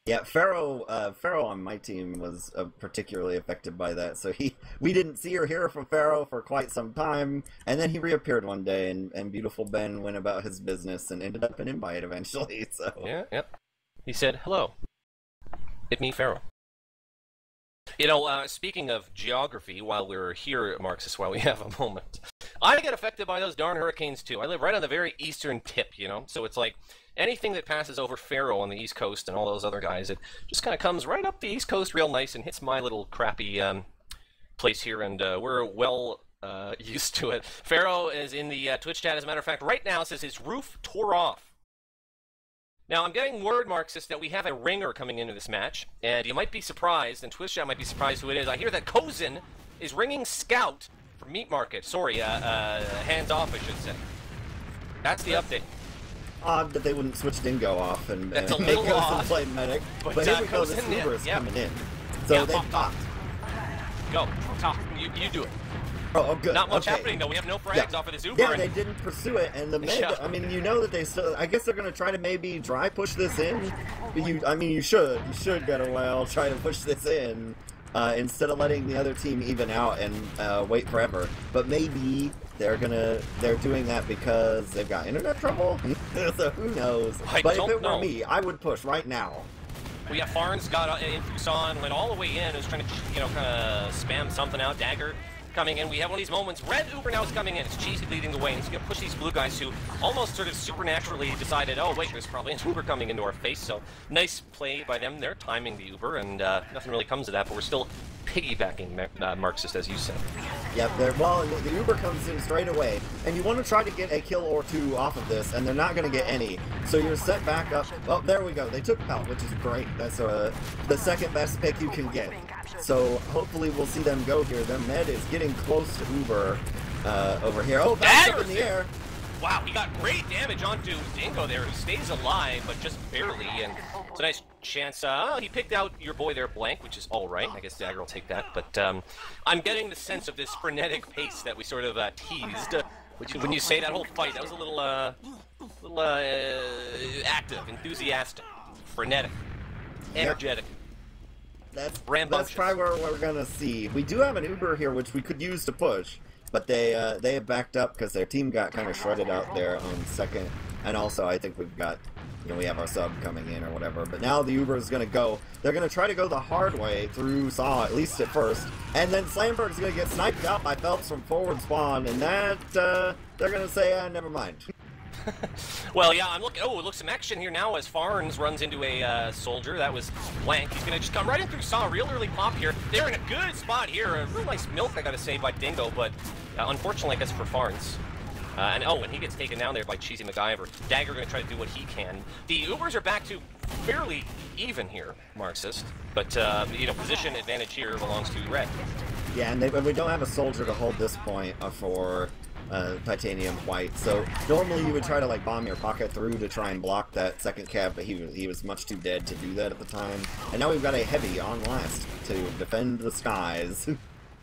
Yeah, Pharaoh on my team was particularly affected by that. So we didn't see or hear from Pharaoh for quite some time, and then he reappeared one day, and beautiful Ben went about his business and ended up in Invite eventually. So yeah. He said, "Hello, it's me, Pharaoh." Speaking of geography, while we're here, Marxist, while we have a moment, I get affected by those darn hurricanes too. I live right on the very eastern tip, so it's like anything that passes over Faro on the East Coast and all those other guys, it just kind of comes right up the East Coast real nice and hits my little crappy place here, and we're well used to it. Faro is in the Twitch chat, as a matter of fact, right now, says his roof tore off. Now, I'm getting word, Marxist, that we have a ringer coming into this match, and you might be surprised, and Twitch chat might be surprised who it is. I hear that Kozin is ringing Scout for Meat Market. Sorry, hands off, I should say. That's the update. Odd that they wouldn't switch Dingo off and That's a make little Kozin odd. play medic. But here we go, this Uber is coming in. So they popped. Go, top. You do it. Oh, good. Not much happening, though. We have no frags off of this Uber. Yeah, they didn't pursue it, and the mid, I mean, that they still, I guess they're going to try to maybe dry push this in. You should Getawhale try to push this in, instead of letting the other team even out and wait forever. But maybe they're doing that because they've got internet trouble? So who knows? But if it were me, I would push right now. We got Farns got in Tucson, went all the way in, is trying to, kind of spam something out. Dagger coming in. We have one of these moments. Red Uber now is coming in. It's Cheesy leading the way, and he's going to push these blue guys who almost sort of supernaturally decided, oh, wait, there's probably an Uber coming into our face. So nice play by them. They're timing the Uber, and nothing really comes of that, but we're still piggybacking Marxist, as you said. Yep, the Uber comes in straight away, and you want to try to get a kill or two off of this, and they're not going to get any. So you're set back up. Oh, there we go. They took out, which is great. That's the second best pick you can get. So hopefully we'll see them go here. Their med is getting close to Uber over here. Oh, back up in the air. Wow, he got great damage onto Dingo there, who stays alive, but just barely. And it's a nice chance. He picked out your boy there, Blank, which is all right. I guess Dagger will take that. But I'm getting the sense of this frenetic pace that we sort of teased. When you say that whole fight, that was a little active, enthusiastic, frenetic, energetic. That's probably where we're gonna see. We do have an Uber here, which we could use to push, but they have backed up because their team got kind of shredded out there on second, and also I think we've got, we have our sub coming in or whatever. But now the Uber is gonna go. They're gonna try to go the hard way through Saw, at least at first, and then Slamberg's gonna get sniped out by Phelps from forward spawn, and that they're gonna say, never mind. Well, yeah, I'm looking. Oh, look, some action here now as Farns runs into a soldier. That was Blank. He's going to just come right in through Saw. Real early pop here. They're in a good spot here. A real nice milk, I got to say, by Dingo, but unfortunately, I guess, for Farns. And he gets taken down there by Cheesy MacGyver. Dagger going to try to do what he can. The Ubers are back to fairly even here, Marxist. But, position advantage here belongs to Red. Yeah, and we don't have a soldier to hold this point for Titanium White. So normally you would try to like bomb your pocket through to try and block that second cab, but he was much too dead to do that at the time. And now we've got a heavy on last to defend the skies.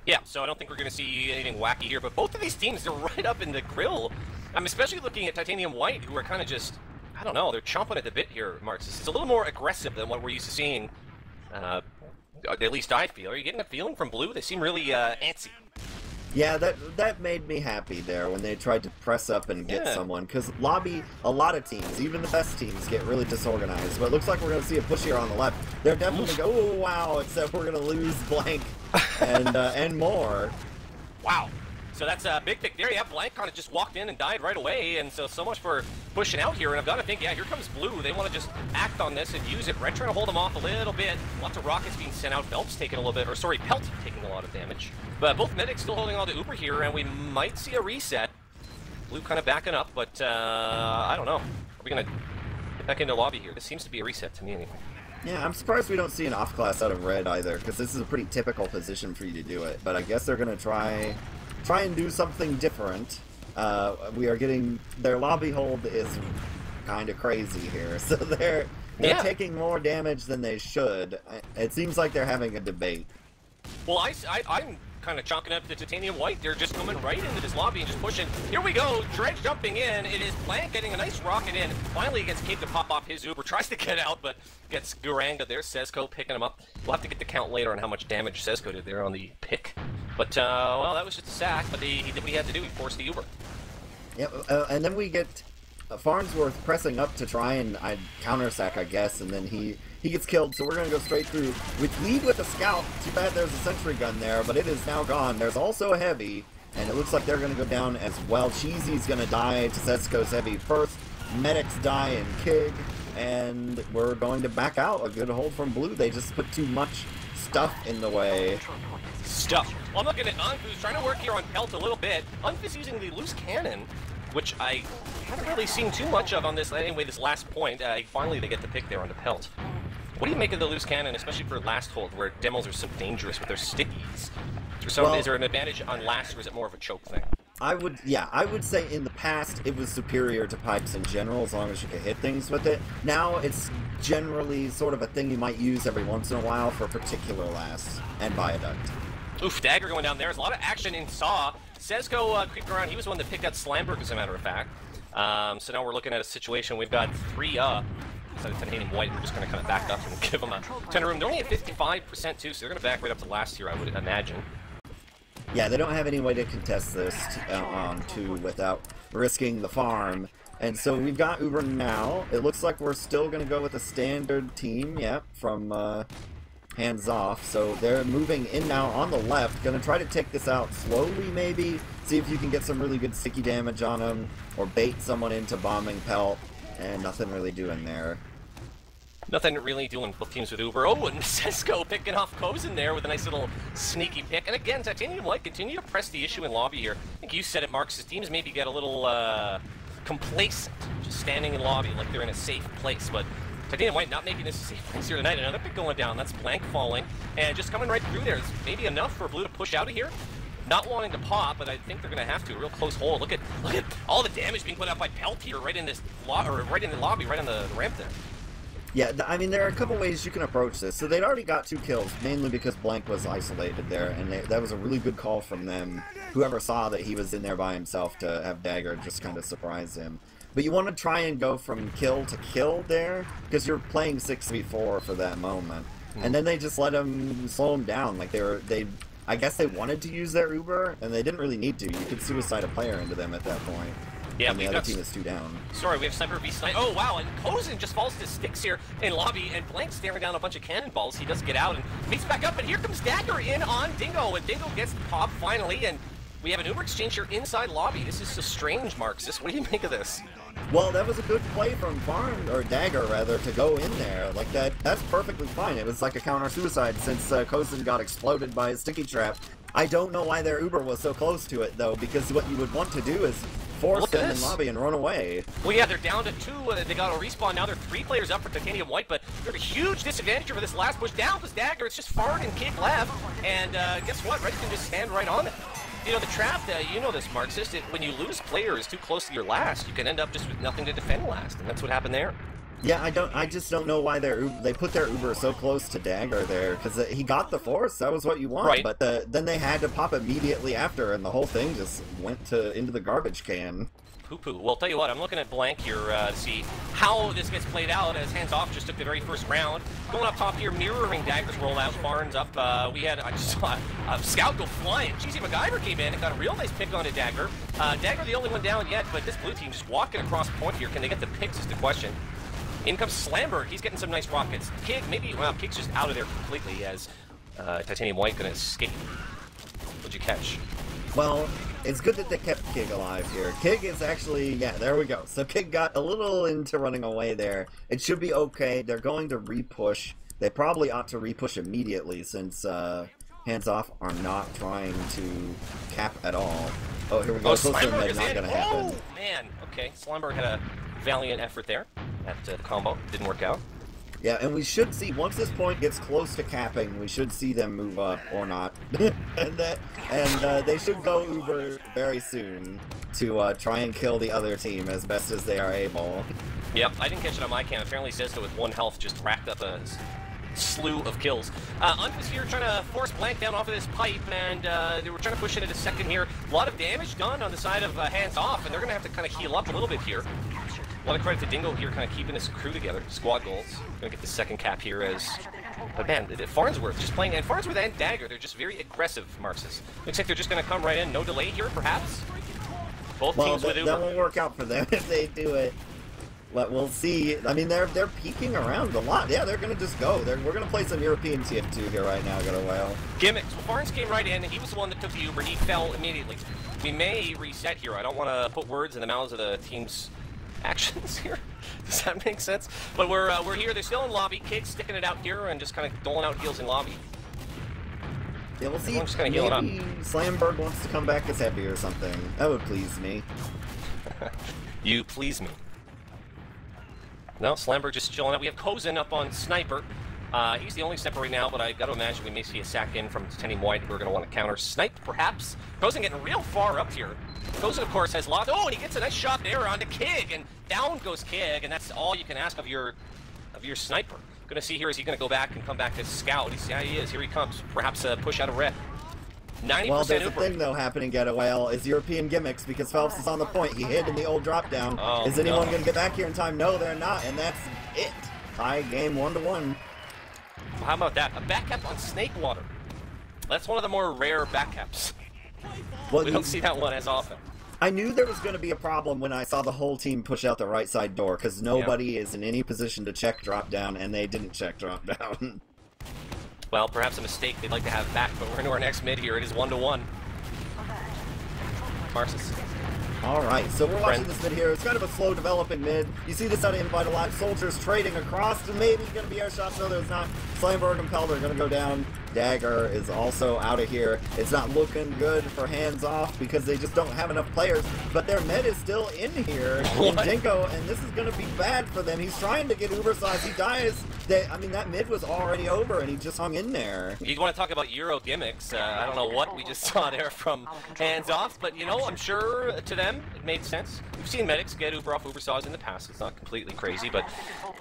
Yeah, so I don't think we're going to see anything wacky here, but both of these teams are right up in the grill. I'm especially looking at Titanium White, who are kind of just, I don't know, they're chomping at the bit here, Marxist. It's a little more aggressive than what we're used to seeing, at least I feel. Are you getting a feeling from Blue? They seem really antsy. Yeah, that made me happy there when they tried to press up and get someone, because lobby, a lot of teams, even the best teams, get really disorganized. But it looks like we're going to see a push here on the left. They're definitely going to go, oh wow, except we're going to lose Blank and more. Wow. So that's a big pick there. Yeah, Blank kind of just walked in and died right away, and so much for pushing out here. And I've got to think, yeah, here comes Blue. They want to just act on this and use it. Red trying to hold them off a little bit. Lots of rockets being sent out. Phelps taking a little bit, or sorry, Pelt taking a lot of damage. But both medics still holding on to Uber here, and we might see a reset. Blue kind of backing up, but I don't know. Are we going to get back into lobby here? This seems to be a reset to me anyway. Yeah, I'm surprised we don't see an off class out of Red either, because this is a pretty typical position for you to do it. But I guess they're going to try and do something different. We are getting their lobby hold is kind of crazy here, so they're taking more damage than they should. It seems like they're having a debate. Well, I'm kind of chalking up the Titanium White. They're just coming right into this lobby and just pushing. Here we go, Dredge jumping in. It is Blank getting a nice rocket in. Finally gets Cape to pop off his Uber. Tries to get out, but gets Guranga there. Sezco picking him up. We'll have to get the count later on how much damage Sezco did there on the pick. But, well, that was just a sack, but he did what he had to do. He forced the Uber. Yep, and then we get Farnsworth pressing up to try and counter-sack, I guess, and then he gets killed, so we're going to go straight through. We lead with a scout. Too bad there's a sentry gun there, but it is now gone. There's also a heavy, and it looks like they're going to go down as well. Cheesy's going to die to Sezco's heavy first. Medics die in Kig, and we're going to back out. A good hold from Blue. They just put too much stuff in the way. Stuff. Well, I'm looking at Unf, who's trying to work here on Pelt a little bit. Unf is using the loose cannon, which I haven't really seen too much of on this. Anyway, this last point, finally they get the pick there on the Pelt. What do you make of the loose cannon, especially for last hold, where demos are so dangerous with their stickies? Is there an advantage on last, or is it more of a choke thing? I would say in the past it was superior to pipes in general, as long as you could hit things with it. Now it's generally sort of a thing you might use every once in a while for particular last and viaduct. Oof, Dagger going down there. There's a lot of action in Saw. Sezco creeping around. He was the one that picked up Slamberg, as a matter of fact. So now we're looking at a situation. We've got 3 up. Instead of Titanium White, we're just going to kind of back up and give them a ton of room. They're only at 55% too, so they're going to back right up to last here, I would imagine. Yeah, they don't have any way to contest this on 2 without risking the farm. And so we've got Uber now. It looks like we're still going to go with a standard team, from hands off. So they're moving in now on the left. Going to try to take this out slowly, maybe. See if you can get some really good sticky damage on them, or bait someone into bombing Pelt. And nothing really doing there. Nothing really doing both teams with Uber. Oh, and Sezco picking off Cozen there with a nice little sneaky pick. And again, Titanium White continue to press the issue in lobby here. I think you said it, Marxist. Teams maybe get a little complacent, just standing in lobby like they're in a safe place. But Titanium White not making this a safe place here tonight. Another pick going down. That's Blank falling. And just coming right through there is maybe enough for Blue to push out of here. Not wanting to pop, but I think they're going to have to. Real close hold. Look at all the damage being put out by Pelt here, right in this right in the lobby, right on the ramp there. Yeah, I mean, there are a couple ways you can approach this. So they'd already got 2 kills, mainly because Blank was isolated there, and that was a really good call from them. Whoever saw that he was in there by himself to have Dagger just kind of surprise him. But you want to try and go from kill to kill there, because you're playing 6v4 for that moment. And then they just let him slow him down. Like I guess they wanted to use their Uber, and they didn't really need to. You could suicide a player into them at that point. Yeah, and the other team is 2 down. Sorry, we have Sniper v Sniper. Oh, wow, and Cozen just falls to sticks here in lobby, and Blank's staring down a bunch of cannonballs. He does get out and meets back up, and here comes Dagger in on Dingo, and Dingo gets the pop finally, and we have an Uber exchange here inside lobby. This is so strange, Marxist. What do you make of this? Well, that was a good play from Farn, or Dagger rather, to go in there. Like that's perfectly fine. It was like a counter-suicide since Kozin got exploded by a sticky trap. I don't know why their Uber was so close to it, though, because what you would want to do is force them in lobby and run away. Well, yeah, they're down to 2. They got a respawn. Now they're 3 players up for Titanium White, but they're at a huge disadvantage over this last push down because Dagger. It's just Farn and Kick left. And guess what? Red can just stand right on it. You know, the trap, you know this, Marxist, when you lose players too close to your last, you can end up just with nothing to defend last, and that's what happened there. Yeah, I just don't know why they put their Uber so close to Dagger there, because he got the force, that was what you want, right. But then they had to pop immediately after, and the whole thing just went into the garbage can. Poo-poo. Well, tell you what, I'm looking at Blank here to see how this gets played out as Hands Off just took the very first round. Going up top here, mirroring Dagger's rollout. Farn's up. I just saw a scout go flying. Cheesy MacGyver came in and got a real nice pick onto Dagger. Dagger the only one down yet, but this blue team just walking across the point here. Can they get the picks is the question. In comes Slamberg. He's getting some nice rockets. Kick, maybe, well, Kick's just out of there completely as Titanium White gonna escape. What'd you catch? Well, it's good that they kept Kig alive here. Kig is actually, yeah, there we go. So Kig got a little into running away there. It should be okay. They're going to repush. They probably ought to repush immediately since Hands Off are not trying to cap at all. Oh, here we go. Slamberg is not going to happen. Oh, man. Okay, Slamberg had a valiant effort there at the combo. Didn't work out. Yeah, and we should see, once this point gets close to capping, we should see them move up, or not. and they should go Uber very soon to try and kill the other team as best as they are able. Yep, I didn't catch it on my cam. Apparently Zesta with 1 health just racked up a slew of kills. Unf is here trying to force Blank down off of this pipe, and they were trying to push it into second here. A lot of damage done on the side of Hands Off, and they're going to have to kind of heal up a little bit here. A lot of credit to Dingo here, kind of keeping this crew together. Squad goals. Gonna get the second cap here as... But man, Farnsworth just playing... And Farnsworth and Dagger, they're just very aggressive, Marxist. Looks like they're just gonna come right in. No delay here, perhaps? Both teams with Uber. That won't work out for them if they do it. But we'll see. I mean, they're peeking around a lot. Yeah, they're gonna just go. We're gonna play some European TF2 here right now, Getawhale. Gimmicks. Well, Farns came right in, and he was the one that took the Uber. He fell immediately. We may reset here. I don't want to put words in the mouths of the team's actions here. Does that make sense? But we're here. They're still in lobby. Kids sticking it out here and just kind of doling out heals in lobby. Yeah, we'll see. Just kind of healing up. Slamberg wants to come back as heavy or something. That would please me. You please me. No, Slamberg just chilling out. We have Kozin up on Sniper. He's the only sniper right now, but I got to imagine we may see a sack in from Titanium White. We're going to want to counter snipe, perhaps. Kozin getting real far up here. Kozin, of course, has lost. Oh, and he gets a nice shot there onto Kig, and down goes Kig, and that's all you can ask of your sniper. Gonna see here, is he gonna go back and come back to scout? Yeah, he is. Here he comes. Perhaps a push out of red. 90% well, there's Uber. a thing though happening, Getawhale, is European gimmicks because Phelps is on the point. He hid in the old drop down. Oh, is anyone gonna get back here in time? No, they're not, and that's it. Tie game 1-1. Well, how about that? A back cap on Snakewater. That's one of the more rare back caps. Well, we don't see that one as often. I knew there was going to be a problem when I saw the whole team push out the right side door, because nobody is in any position to check drop down, and they didn't check drop down. Well, perhaps a mistake they'd like to have back, but we're into our next mid here. It is 1-1. Marxist. Alright, so we're watching this mid here. It's kind of a slow developing mid. You see this out of Invite a lot. Soldiers trading across, and maybe going to be air shots. No, there's not. Slamberg and Pelder are going to go down. Dagger is also out of here. It's not looking good for Hands Off because they just don't have enough players, but their med is still in here in Jinko, and this is going to be bad for them. He's trying to get Uber size. He dies. I mean, that mid was already over, and he just hung in there. You want to talk about Euro gimmicks. I don't know what we just saw there from Hands Off, but, you know, I'm sure to them it made sense. We've seen medics get Uber off Uber saws in the past. It's not completely crazy, but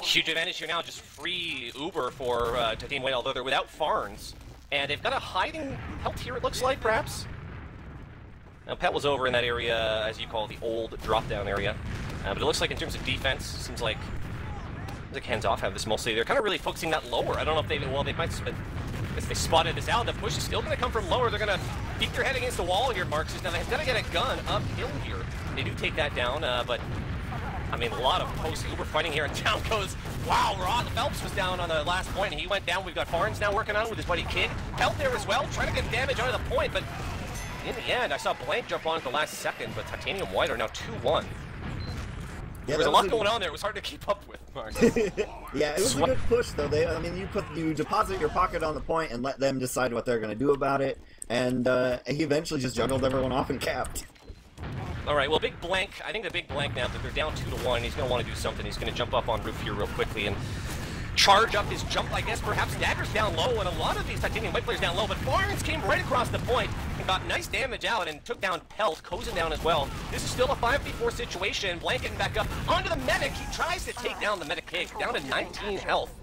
huge advantage here now. Just free Uber for Titanium White, although they're without Farns. And they've got a hiding health here, it looks like, perhaps. Now, Pet was over in that area, as you call the old drop-down area. But it looks like in terms of defense, seems like Hands Off have this mostly. They're kind of really focusing that lower. I don't know if they might, if they spotted this out. The push is still going to come from lower. They're going to peek their head against the wall here, Marxist. Now, they've got to get a gun uphill here. They do take that down, but I mean, a lot of post-Uber fighting here, and down goes, wow, Phelps was down on the last point, and he went down. We've got Farns now working on it with his buddy Kid. Pelt there as well, trying to get damage out of the point, but in the end, I saw Blank jump on at the last second, but Titanium White are now 2-1. There was a lot going on there. It was hard to keep up with, Mark. Yeah, it was a good push, though. I mean, you deposit your pocket on the point and let them decide what they're going to do about it, and he eventually just juggled everyone off and capped. All right, well, Big Blank, I think the Big Blank now that they're down 2-1, he's going to want to do something. He's going to jump up on roof here real quickly and charge up his jump, I guess. Perhaps Dagger's down low, and a lot of these Titanium White players down low, but Barnes came right across the point and got nice damage out and took down Pelt, Cozen down as well. This is still a 5v4 situation. Blank getting back up onto the medic. He tries to take down the medic pig, down to 19 health.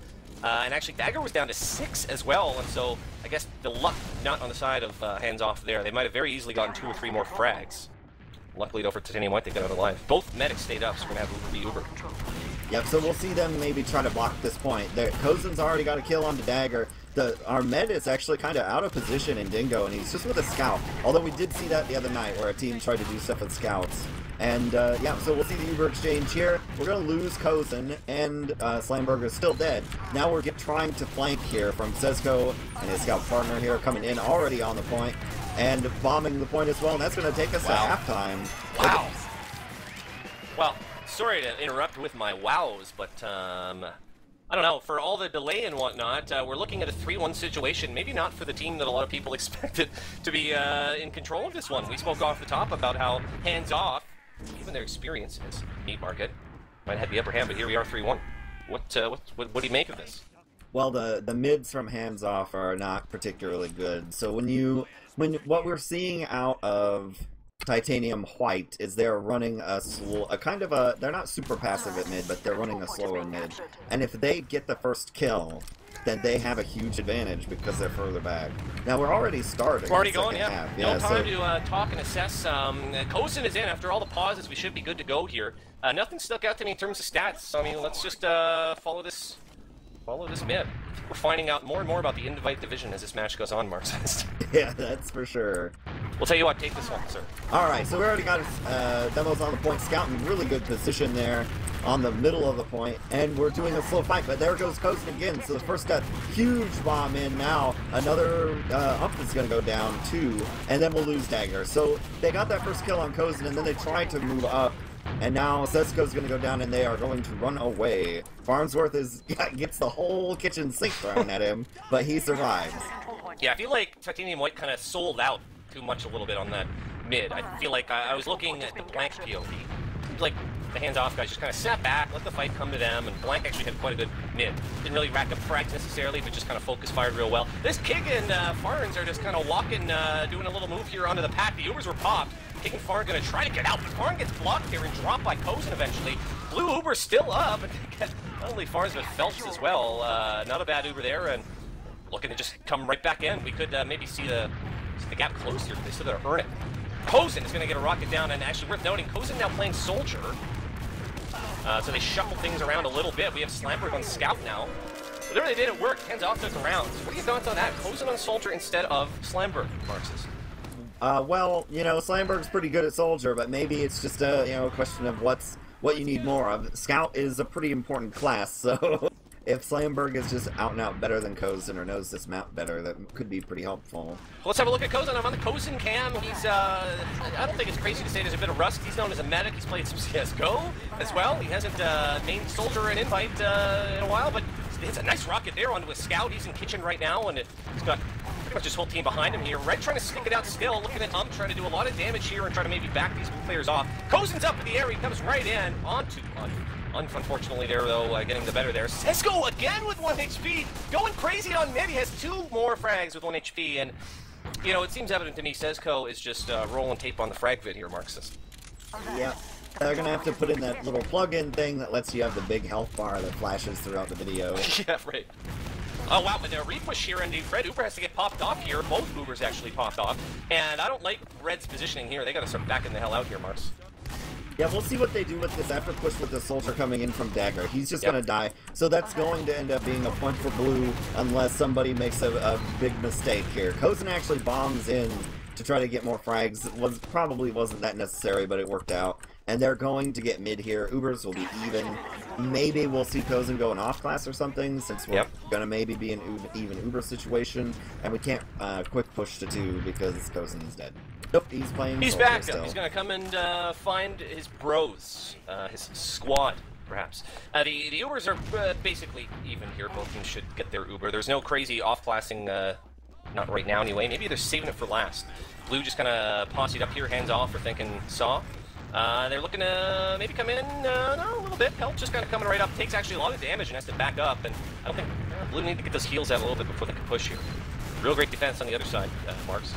And actually, Dagger was down to 6 as well, and so I guess the luck not on the side of Hands Off there. They might have very easily gotten 2 or 3 more frags. Luckily, though, for Titanium White, they got out alive. Both medics stayed up, so we're going to have Uber be Uber. Yep, so we'll see them maybe try to block this point. Cozen's already got a kill on the Dagger. Our med is actually kind of out of position in Dingo, and he's just with a scout. Although we did see that the other night, where a team tried to do stuff with scouts. And, yeah, so we'll see the Uber exchange here. We're going to lose Cozen, and Slamberg is still dead. Now we're trying to flank here from Sesko and his scout partner here coming in already on the point. And bombing the point as well, and that's going to take us to halftime. Wow. Well, sorry to interrupt with my wows, but I don't know, for all the delay and whatnot, we're looking at a 3-1 situation, maybe not for the team that a lot of people expected to be in control of this one. We spoke off the top about how Hands Off, given their experience in this meat market, might have the upper hand, but here we are 3-1. What do you make of this? Well, the mids from Hands Off are not particularly good. So what we're seeing out of Titanium White is they're running they're not super passive at mid, but they're running a slower mid. And if they get the first kill, then they have a huge advantage because they're further back. Now we're already starting. We're already going, yeah. No time to talk and assess. Cozen is in. After all the pauses, we should be good to go here. Nothing stuck out to me in terms of stats. So, I mean, let's just follow this mid. We're finding out more and more about the Invite division as this match goes on, Marxist. Yeah, that's for sure. We'll tell you what, take this one, sir. Alright, so we already got Demos on the point, Scout in really good position there on the middle of the point, and we're doing a slow fight, but there goes Cozen again, so the first got huge bomb in now, another up is going to go down too, and then we'll lose Dagger. So they got that first kill on Cozen, and then they tried to move up, and now Sesko's going to go down, and they are going to run away. Farnsworth gets the whole kitchen sink thrown at him, but he survives. Yeah, I feel like Titanium White kind of sold out too much a little bit on that mid. I feel like I was looking at the Blank POV. Like the Hands Off guys just kind of sat back, let the fight come to them, and Blank actually had quite a good mid. Didn't really rack up frags necessarily, but just kind of focus fired real well. This Kig and Farns are just kind of walking, doing a little move here onto the pack. The Ubers were popped. Kig and Farn going to try to get out, but Farn gets blocked here and dropped by Cozen eventually. Blue Uber still up, and not only Farns but Phelps as well. Not a bad Uber there, and looking to just come right back in. We could maybe see the gap closed here, but they still got to earn it. Cozen is going to get a rocket down, and actually worth noting, Cozen now playing Soldier. So they shuffle things around a little bit. We have Slamberg on Scout now. Whatever they did, it worked. Hands Off took the rounds. What are your thoughts on that? Cozen on Soldier instead of Slamberg, Marxist? Well, Slamberg's pretty good at Soldier, but maybe it's just a question of what you need more of. Scout is a pretty important class, so if Slamberg is just out and out better than Cozen or knows this map better, that could be pretty helpful. Well, let's have a look at Cozen. I'm on the Cozen cam. He's, I don't think it's crazy to say there's a bit of rust. He's known as a medic. He's played some CSGO as well. He hasn't main Soldier and Invite in a while, but it's a nice rocket there onto a Scout. He's in kitchen right now, and he's got pretty much his whole team behind him here. Red trying to stick it out still, looking at trying to do a lot of damage here and try to maybe back these blue players off. Cozen's up in the air. He comes right in onto unfortunately there, though, getting the better there. Sesko again with 1 HP, going crazy on mid. He has 2 more frags with 1 HP, and, it seems evident to me Sesko is just rolling tape on the frag vid here, Marxist. Yeah, they're going to have to put in that little plug-in thing that lets you have the big health bar that flashes throughout the video. Yeah, right. Oh, wow, but a repush here, and Red Uber has to get popped off here. Both Ubers actually popped off, and I don't like Red's positioning here. They got to start backing the hell out here, Marx. Yeah, we'll see what they do with this after push with the Soldier coming in from Dagger. He's just going to die. So that's going to end up being a point for blue unless somebody makes a big mistake here. Cozen actually bombs in to try to get more frags. Probably wasn't that necessary, but it worked out. And they're going to get mid here. Ubers will be even. Maybe we'll see Cozen go an off class or something since we're gonna maybe be an even Uber situation, and we can't quick push to 2 because Kozen is dead. Nope, he's playing. He's soldier back still. up. He's gonna come and find his bros, his squad, perhaps. The Ubers are basically even here. Both teams should get their Uber. There's no crazy off-classing, not right now anyway. Maybe they're saving it for last. Blue just kind of posseed up here, hands off, or thinking saw. They're looking to maybe come in, no, a little bit. Help just kind of coming right up. Takes actually a lot of damage and has to back up. And I don't think Blue need to get those heals out a little bit before they can push here. Real great defense on the other side, Marks.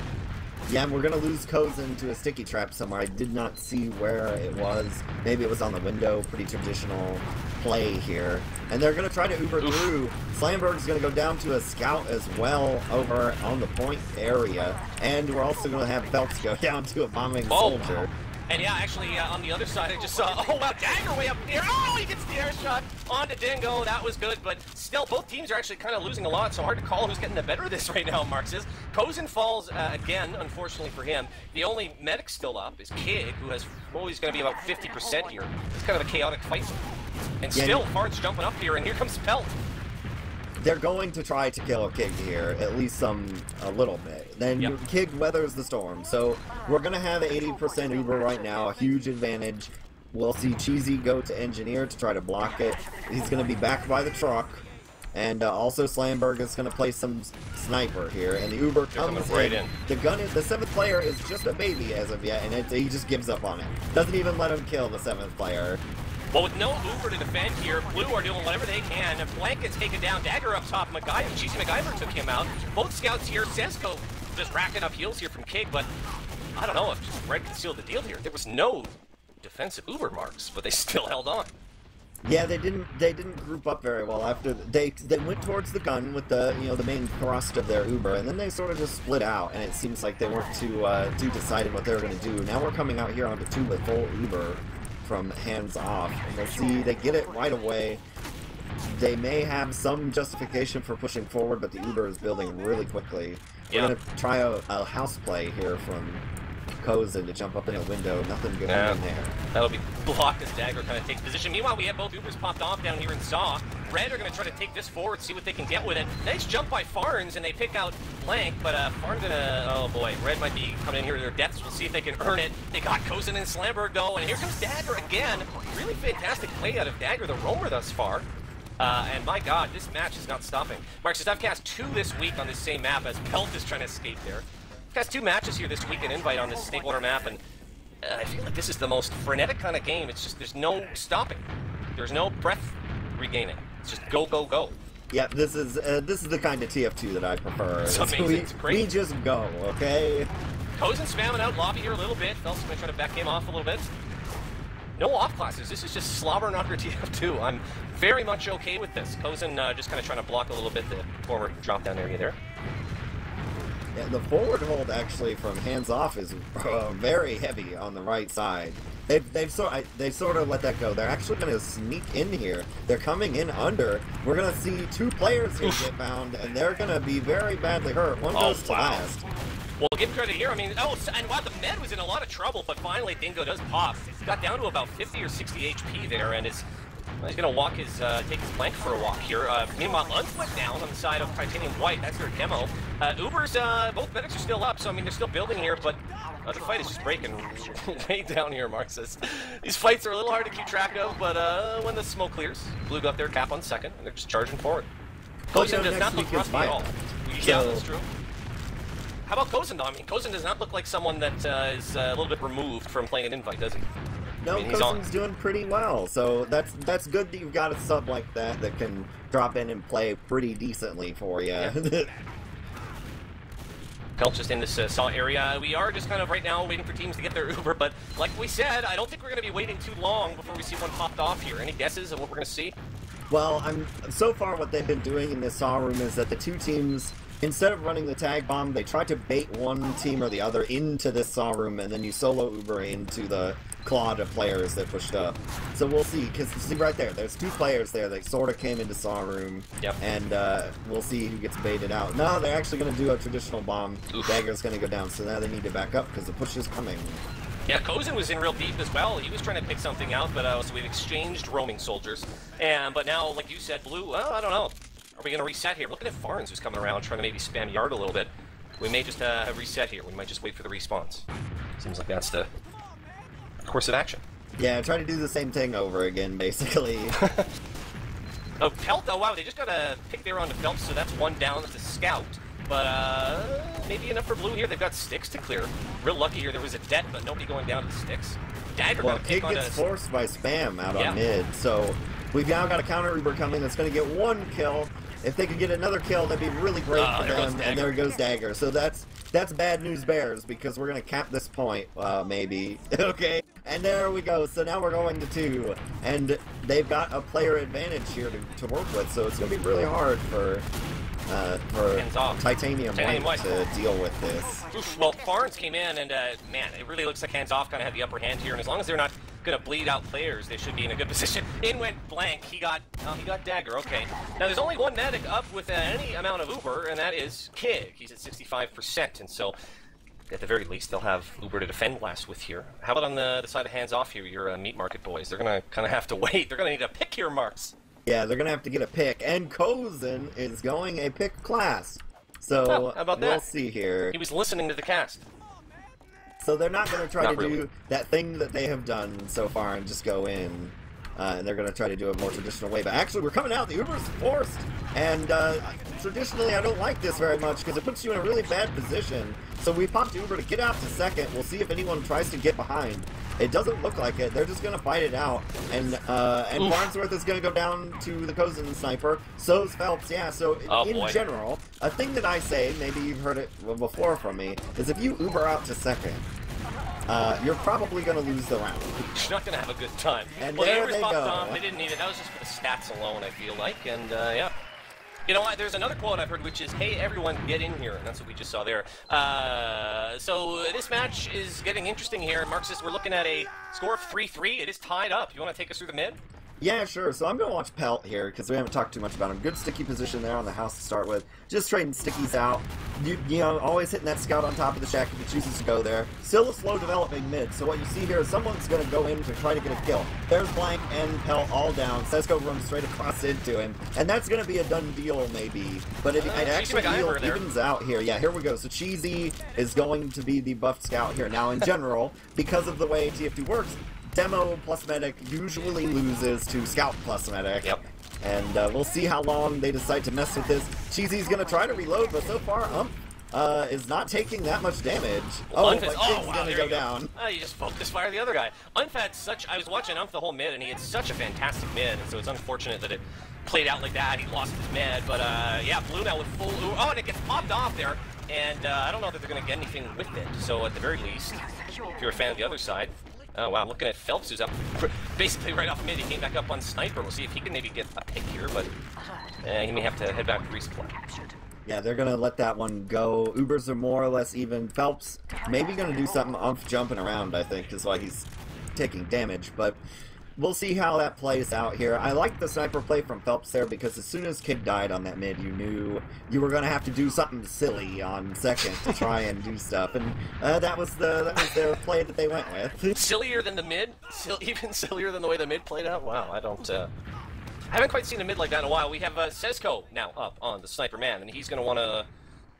Yeah, and we're going to lose Kozen to a sticky trap somewhere. I did not see where it was. Maybe it was on the window. Pretty traditional play here. And they're going to try to Uber through. Slamberg's going to go down to a scout as well over on the point area. And we're also going to have Phelps go down to a bombing soldier. And yeah, actually, on the other side, I just saw, oh wow, Dagger way up here. Oh, he gets the air shot onto Dingo. That was good, but still, both teams are actually kind of losing a lot, so hard to call who's getting the better of this right now, Marxist. Kozen falls again, unfortunately for him. The only medic still up is Kig, who has always going to be about 50% here. It's kind of a chaotic fight. And still, Fart's jumping up here, and here comes Pelt. They're going to try to kill Kig here, at least a little bit. Then Kig weathers the storm. So we're going to have 80% Uber right now, a huge advantage. We'll see Cheesy go to Engineer to try to block it. He's going to be backed by the truck. And also Slamberg is going to play some sniper here. And the Uber comes right in. The 7th player is just a baby as of yet, and he just gives up on it. Doesn't even let him kill the 7th player. Well, with no Uber to defend here, Blue are doing whatever they can. And Blank gets taken down. Dagger up top. Cheesy MacGyver took him out. Both scouts here. Sesko just racking up heals here from Kig, but I don't know if just Red can seal the deal here. There was no defensive Uber marks, but they still held on. Yeah, they didn't group up very well after they went towards the gun with the the main thrust of their Uber, and then they sort of just split out, and it seems like they weren't too decided what they were going to do. Now we're coming out here onto 2 with full Uber from hands off, and we'll see they get it right away. They may have some justification for pushing forward, but the Uber is building really quickly. We're going to try a house play here from Kozen to jump up in a window. Nothing good in there. That'll be blocked as Dagger kind of takes position. Meanwhile, we have both Ubers popped off down here in Saw. Red are going to try to take this forward, see what they can get with it. Nice jump by Farns, and they pick out Blank, but Farns gonna, oh boy, Red might be coming in here to their deaths. We'll see if they can earn it. They got Kozen and Slamberg though, and here comes Dagger again. Really fantastic play out of Dagger, the roamer thus far. And my god, this match is not stopping. Marxist, I've cast 2 this week on this same map as Pelt is trying to escape there. I've cast 2 matches here this week in Invite on this Snake Water map, and I feel like this is the most frenetic kind of game. It's just, there's no stopping. There's no breath regaining. It's just go, go, go. Yeah, this is the kind of TF2 that I prefer. It's amazing. It's great. We just go, okay? Kozen spamming out lobby here a little bit. Phelps going to try to back him off a little bit. No off classes. This is just slobber knocker TF2. I'm very much okay with this. Kozen just kind of trying to block a little bit the forward drop down area there. Yeah, the forward hold actually from hands off is very heavy on the right side. They've sort of let that go. They're actually going to sneak in here. They're coming in under. We're going to see 2 players here get bound, and they're going to be very badly hurt. One goes to last. Well, give credit here. I mean, and wow, the med was in a lot of trouble, but finally Dingo does pop. He's got down to about 50 or 60 HP there, and he's going to walk take his Blank for a walk here. Meanwhile, Luntz went down on the side of Titanium White. That's their demo. Ubers, both medics are still up, so I mean, they're still building here, but the fight is just breaking way down here, Marxist. These fights are a little hard to keep track of, but when the smoke clears, Blue got their cap on second, and they're just charging forward. Kozen does not look rusty at all. Yeah, that's true. How about Kozen, though? I mean, Kozen does not look like someone that is a little bit removed from playing an Invite, does he? No, I mean, Kozen's doing pretty well, so that's good that you've got a sub like that that can drop in and play pretty decently for you. Yeah. Pelt just in this Saw area. We are just kind of right now waiting for teams to get their Uber, but like we said, I don't think we're going to be waiting too long before we see one popped off here. Any guesses of what we're going to see? Well, so far what they've been doing in this Saw room is that the 2 teams, instead of running the tag bomb, they try to bait one team or the other into this Saw room, and then you solo Uber into the clod of players that pushed up. So we'll see, because see right there, there's 2 players there that sort of came into Saw room, and we'll see who gets baited out. No, they're actually going to do a traditional bomb. Dagger's going to go down, so now they need to back up because the push is coming. Yeah, Kozen was in real deep as well. He was trying to pick something out, but so we've exchanged roaming soldiers. But now, like you said, Blue, well, I don't know. Are we going to reset here? Looking at Farns, who's coming around, trying to maybe spam yard a little bit. We may just reset here. We might just wait for the respawns. Seems like that's the course of action. Yeah, try to do the same thing over again, basically. Oh, Pelt, oh wow, they just got a pick there onto Phelps, so that's one down. That's a scout. But maybe enough for blue here. They've got sticks to clear. Real lucky here. There was a det, but nobody going down to the sticks. Dagger well, got a pick Kid on gets a... forced by spam out on mid, so we've now got a counter Uber coming that's going to get one kill. If they could get another kill, that'd be really great for them. And there goes Dagger. So that's bad news bears, because we're going to cap this point, maybe. Okay, and there we go. So now we're going to 2, and they've got a player advantage here to work with, so it's going to be really hard for Titanium White to deal with this. Oof, well, Farns came in, and man, it really looks like Hands Off kind of had the upper hand here, and as long as they're not going to bleed out players, they should be in a good position. In went Blank. He got Dagger. Okay. Now there's only one medic up with any amount of Uber, and that is Kig. He's at 65%, and so at the very least they'll have Uber to defend last with here. How about on the side of Hands Off here? Your meat market boys. They're going to kind of have to wait. They're going to need a pick here, Marks. Yeah, they're going to have to get a pick, and Kozen is going a pick class. So how about that? We'll see here. He was listening to the cast. So they're not going to try to really. do that thing that they have done so far and just go in. And they're going to try to do it more traditional way. But actually, we're coming out. The Uber's forced. And traditionally, I don't like this very much because it puts you in a really bad position. So we popped Uber to get out to second. We'll see if anyone tries to get behind. It doesn't look like it. They're just going to fight it out. And Farnsworth is going to go down to the Kozen sniper. So's Phelps. Yeah, so in general, a thing that I say, maybe you've heard it before from me, is if you Uber out to second, you're probably going to lose the round. You're not going to have a good time. And well, there the they go. They didn't need it. That was just for the stats alone, I feel like. And, yeah. You know what? There's another quote I've heard, which is, hey, everyone, get in here. And that's what we just saw there. So this match is getting interesting here. Marxist, we're looking at a score of 3-3. It is tied up. You want to take us through the mid? Yeah, sure. So I'm going to watch Pelt here, because we haven't talked too much about him. Good sticky position there on the house to start with. Just trading stickies out. You know, always hitting that scout on top of the shack if he chooses to go there. Still a slow developing mid. So what you see here is someone's going to go in to try to get a kill. There's Blank and Pelt all down. Sesko runs straight across into him. And that's going to be a done deal, maybe. But it actually evens out here. Yeah, here we go. So Cheesy is going to be the buffed scout here. Now, in general, because of the way TF2 works, Demo plus Medic usually loses to Scout plus Medic. Yep. And we'll see how long they decide to mess with this. Cheesy's going to try to reload, but so far, is not taking that much damage. Oh, but Kid's going to go down. You just focus fire the other guy. Unfed such... I was watching Umph the whole mid, and he had such a fantastic mid, and so it's unfortunate that it played out like that. He lost his mid, but yeah, Blue now with full... Oh, and it gets popped off there, and I don't know that they're going to get anything with it. So at the very least, if you're a fan of the other side... Oh, wow, I'm looking at Phelps, who's up basically right off mid. He came back up on Sniper. We'll see if he can maybe get a pick here, but he may have to head back to resupply. Yeah, they're going to let that one go. Ubers are more or less even. Phelps maybe going to do something Umph jumping around, I think, is why he's taking damage, but we'll see how that plays out here. I like the sniper play from Phelps there because as soon as Kid died on that mid, you knew you were going to have to do something silly on second to try and do stuff, and that was their play that they went with. Sillier than the mid? Even sillier than the way the mid played out? Wow, I haven't quite seen a mid like that in a while. We have Sesko now up on the sniper man, and he's going to want to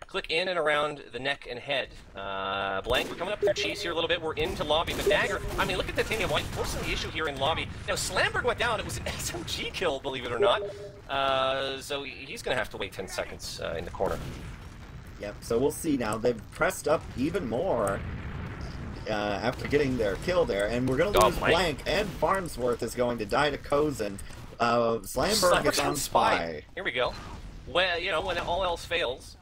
click in and around the neck and head. Blank, we're coming up through Cheese here a little bit. We're into lobby, but Dagger, I mean, look at the Titanium White forcing the issue here in lobby. Now, Slamberg went down. It was an SMG kill, believe it or not. So he's going to have to wait 10 seconds in the corner. Yep, so we'll see now. They've pressed up even more after getting their kill there, and we're going to lose Blank, and Farnsworth is going to die to Kozen. Slamberg is on Spy. Here we go. Well, you know, when all else fails.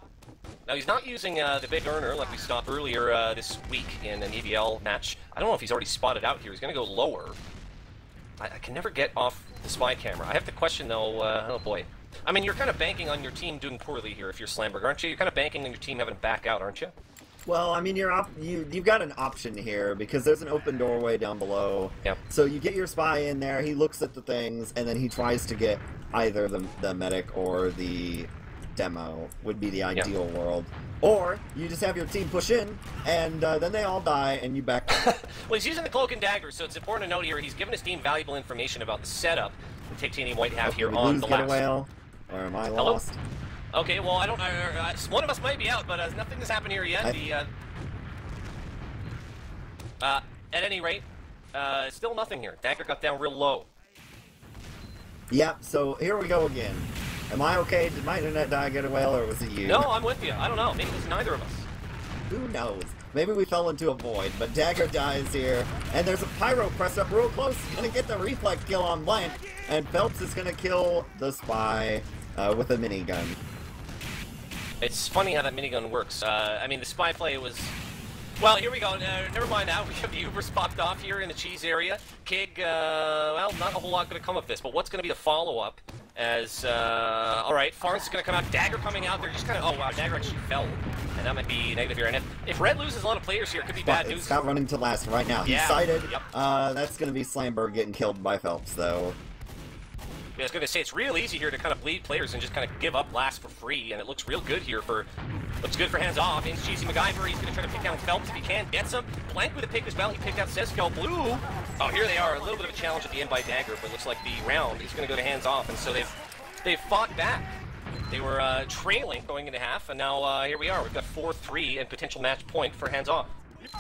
Now, he's not using the big earner like we saw earlier this week in an EVL match. I don't know if he's already spotted out here. He's going to go lower. I can never get off the spy camera. I have to question, though, oh boy. I mean, you're kind of banking on your team doing poorly here if you're Slamberg, aren't you? You're kind of banking on your team having to back out, aren't you? Well, I mean, you've got an option here because there's an open doorway down below. Yep. So you get your spy in there, he looks at the things, and then he tries to get either the medic or the demo would be the ideal world. Or you just have your team push in, and then they all die, and you back up. Well, he's using the Cloak and Dagger, so it's important to note here he's given his team valuable information about the setup that Titanium White have here on the last. Getawhale. Or am I Hello? lost? Okay, well, I don't. One of us might be out, but nothing has happened here yet. At any rate, still nothing here. Dagger got down real low. Yeah, so here we go again. Am I okay? Did my internet die, Getawhale, or was it you? No, I'm with you. I don't know. Maybe it's neither of us. Who knows? Maybe we fell into a void, but Dagger dies here, and there's a pyro press up real close. He's gonna get the reflex kill on Blank, and Phelps is gonna kill the spy with a minigun. It's funny how that minigun works. I mean, the spy play was... Well, here we go. Never mind that. We have the Ubers popped off here in the cheese area. Kig, well, not a whole lot going to come of this, but what's going to be the follow-up as, alright, Farns is going to come out. Dagger coming out. They're just kind of, oh wow, Dagger actually fell. And that might be negative here. And if Red loses a lot of players here, it could be bad news. It's not running to last right now. He's sighted. Yep. That's going to be Slamberg getting killed by Phelps, though. Yeah, I was going to say, it's real easy here to kind of bleed players and just kind of give up last for free, and it looks real good here for... Looks good for hands off. Into Cheesy MacGyver, he's going to try to pick down Phelps if he can. Get some. Blank with a pick as well. He picked out Sesko. Blue. Oh, here they are. A little bit of a challenge at the end by Dagger, but looks like the round is going to go to hands off, and so they've fought back. They were trailing going into half, and now here we are. We've got 4-3 and potential match point for hands off.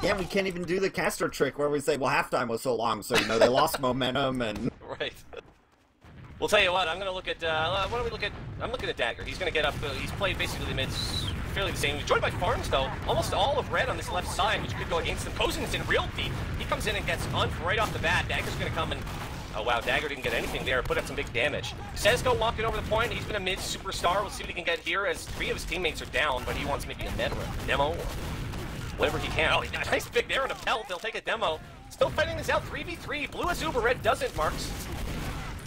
Yeah, we can't even do the Castro trick where we say, well, halftime was so long, so, you know, they lost momentum and... Right. We'll tell you what, I'm going to look at, what do we look at? I'm looking at Dagger. He's going to get up, he's played basically the mids fairly the same. He's joined by Farms, though. Almost all of Red on this left side, which could go against him. Cozen's in real deep. He comes in and gets umped right off the bat. Dagger's going to come and... Oh, wow, Dagger didn't get anything there. Put up some big damage. Sesko walking over the point. He's been a mid-superstar. We'll see what he can get here as 3 of his teammates are down, but he wants maybe a med or a demo or whatever he can. Oh, he got a nice pick there and a pelt. They'll take a demo. Still fighting this out. 3v3. Blue has Uber. Red doesn't, Marks.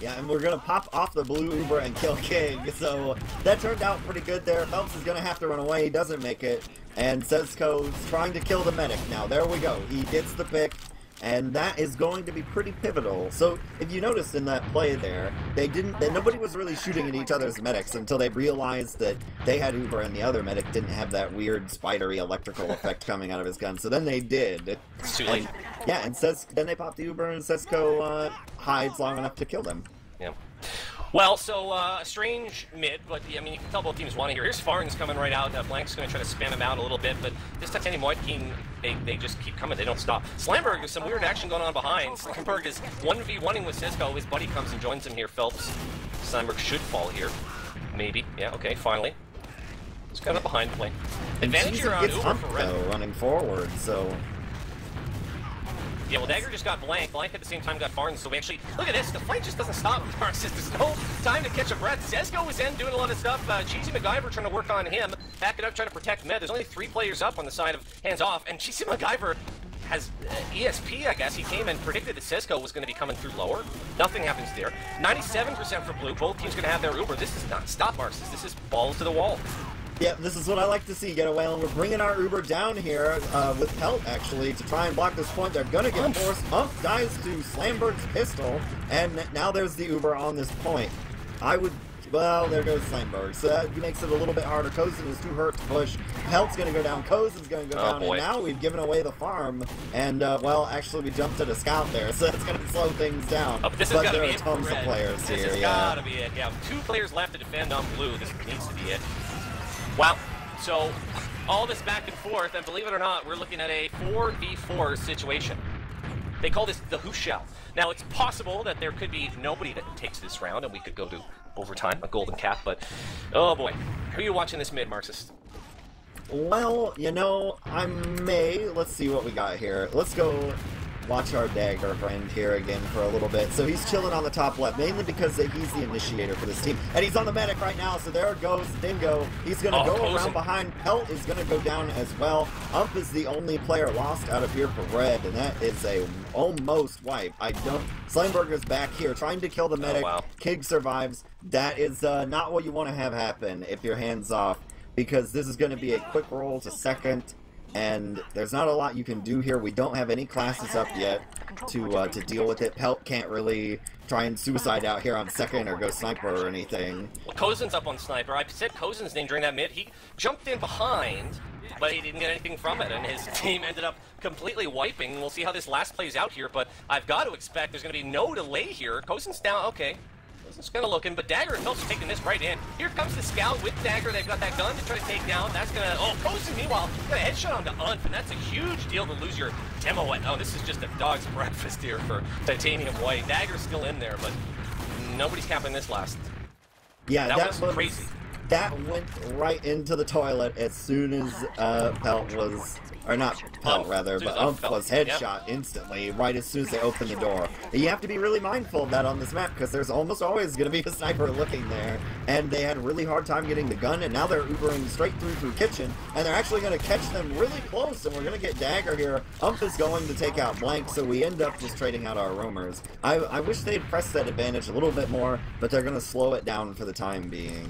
Yeah, and we're going to pop off the blue Uber and kill King, so that turned out pretty good there. Phelps is going to have to run away. He doesn't make it, and Sesko's trying to kill the medic. Now, there we go. He gets the pick, and that is going to be pretty pivotal. So, if you noticed in that play there, nobody was really shooting at each other's medics until they realized that they had Uber and the other medic didn't have that weird spidery electrical effect coming out of his gun. So then they did. It's too late. Yeah, and then they pop the Uber, and Sesko hides long enough to kill them. Yeah. Well, so, a strange mid, but, I mean, you can tell both teams want to hear. Here's Farns coming right out. Blank's going to try to spam him out a little bit, but this Titanium White King, they just keep coming. They don't stop. Slamberg, there's some weird action going on behind. Slamberg is 1v1ing with Sesko. His buddy comes and joins him here. Phelps. Slamberg should fall here. Maybe. Yeah, okay, finally. It's kind of behind play. Advantage here on Uber for Red. Though, running forward, so... Yeah, well, Dagger just got Blank. Blank at the same time got Farns, so we actually... Look at this, the fight just doesn't stop. Marxist, there's no time to catch a breath. Sesko was in doing a lot of stuff. Cheesy MacGyver trying to work on him. Back it up, trying to protect Med. There's only 3 players up on the side of hands off, and Cheesy MacGyver has ESP, I guess. He came and predicted that Sesko was going to be coming through lower. Nothing happens there. 97% for Blue. Both teams going to have their Uber. This is not stop, Marxist. This is balls to the wall. Yeah, this is what I like to see, Getawhale, and we're bringing our Uber down here with help, actually, to try and block this point. They're going to get forced. Dies to Slamberg's pistol, and now there's the Uber on this point. Well, there goes Slamberg, so that makes it a little bit harder. Cozen is too hurt to push. Pelt's going to go down, Cozen's going to go down, and now we've given away the farm, and, well, actually we jumped at a scout there, so that's going to slow things down. Oh, but this there are tons of players here. This has got to be it. Yeah, 2 players left to defend on Blue. This needs to be it. Wow. So, all this back and forth, and believe it or not, we're looking at a 4v4 situation. They call this the Who Shall. Now, it's possible that there could be nobody that takes this round, and we could go to overtime, a golden cap, but, oh boy. Who are you watching this mid, Marxist? Well, you know, let's see what we got here. Let's go watch our Dagger friend here again for a little bit. So he's chilling on the top left, mainly because he's the initiator for this team. And he's on the medic right now, so there goes Dingo. He's going to go around behind. Pelt is going to go down as well. Ump is the only player lost out of here for Red, and that is a almost wipe. Slamberg is back here trying to kill the medic. Oh, wow. Kig survives. That is not what you want to have happen if you're hands off, because this is going to be a quick roll to second. And there's not a lot you can do here. We don't have any classes up yet to deal with it. Pelt can't really try and suicide out here on second or go sniper or anything. Well, Cozen's up on sniper. I said Cozen's name during that mid. He jumped in behind, but he didn't get anything from it, and his team ended up completely wiping. We'll see how this last plays out here, but I've got to expect there's going to be no delay here. Cozen's down. Okay. It's kind of looking, but Dagger and Phelps are taking this right in. Here comes the scout with Dagger. They've got that gun to try to take down. That's gonna. Oh, Cozen meanwhile got a headshot onto Unf, and that's a huge deal to lose your demo. Oh, this is just a dog's breakfast here for Titanium White. Dagger's still in there, but nobody's capping this last. Yeah, that was crazy. That went right into the toilet as soon as Pelt was. Or not Pelt, rather, but Umph was headshot instantly, right as soon as they opened the door. You have to be really mindful of that on this map, because there's almost always going to be a sniper looking there, and they had a really hard time getting the gun, and now they're Ubering straight through Kitchen, and they're actually going to catch them really close, and we're going to get Dagger here. Umph is going to take out Blank, so we end up just trading out our roamers. I wish they'd press that advantage a little bit more, but they're going to slow it down for the time being.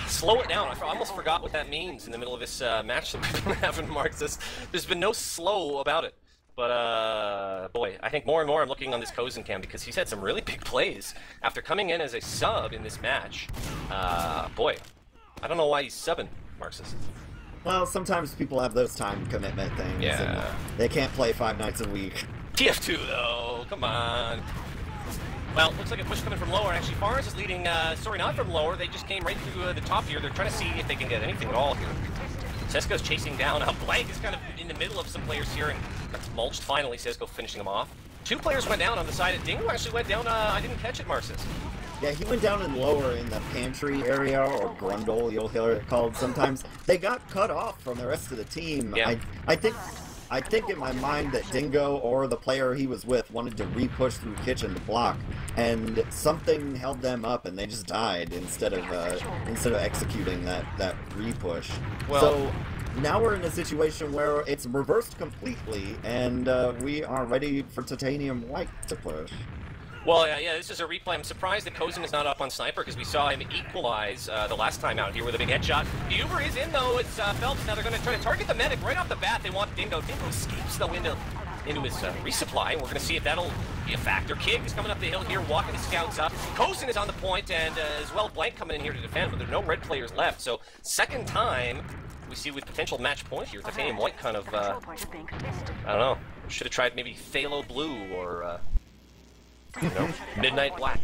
Slow it down. I almost forgot what that means in the middle of this match that we've been having, Marxist. There's been no slow about it. But, boy, I think more and more I'm looking on this Cozen cam because he's had some really big plays after coming in as a sub in this match. Boy, I don't know why he's subbing, Marxist. Well, sometimes people have those time commitment things. Yeah. And they can't play 5 nights a week. TF2, though. Come on. Well, looks like a push coming from lower. Actually, Forrest is leading, sorry, not from lower. They just came right through the top here. They're trying to see if they can get anything at all here. Sesko's chasing down. Blank is kind of in the middle of some players here, and that's mulched finally. Sesko finishing him off. 2 players went down on the side of Dingo. Actually went down. I didn't catch it, Marxist. Yeah, he went down in lower in the pantry area, or Grundle, you'll hear it called sometimes. They got cut off from the rest of the team. Yeah. I think in my mind that Dingo or the player he was with wanted to re-push through Kitchen to block, and something held them up, and they just died instead of executing that re-push. Well, so now we're in a situation where it's reversed completely, and we are ready for Titanium White to push. Well, yeah, this is a replay. I'm surprised that Cozen is not up on Sniper because we saw him equalize the last time out here with a big headshot. The Uber is in, though. It's Phelps. Now they're going to try to target the medic right off the bat. They want Dingo. Dingo escapes, though, into his resupply. We're going to see if that'll be a factor. Kig is coming up the hill here, walking the scouts up. Cozen is on the point, and as well, Blank coming in here to defend, but there are no red players left. So, second time we see with potential match point here. Titanium White kind of, I don't know, should have tried maybe Phthalo Blue or... you know, Midnight Black.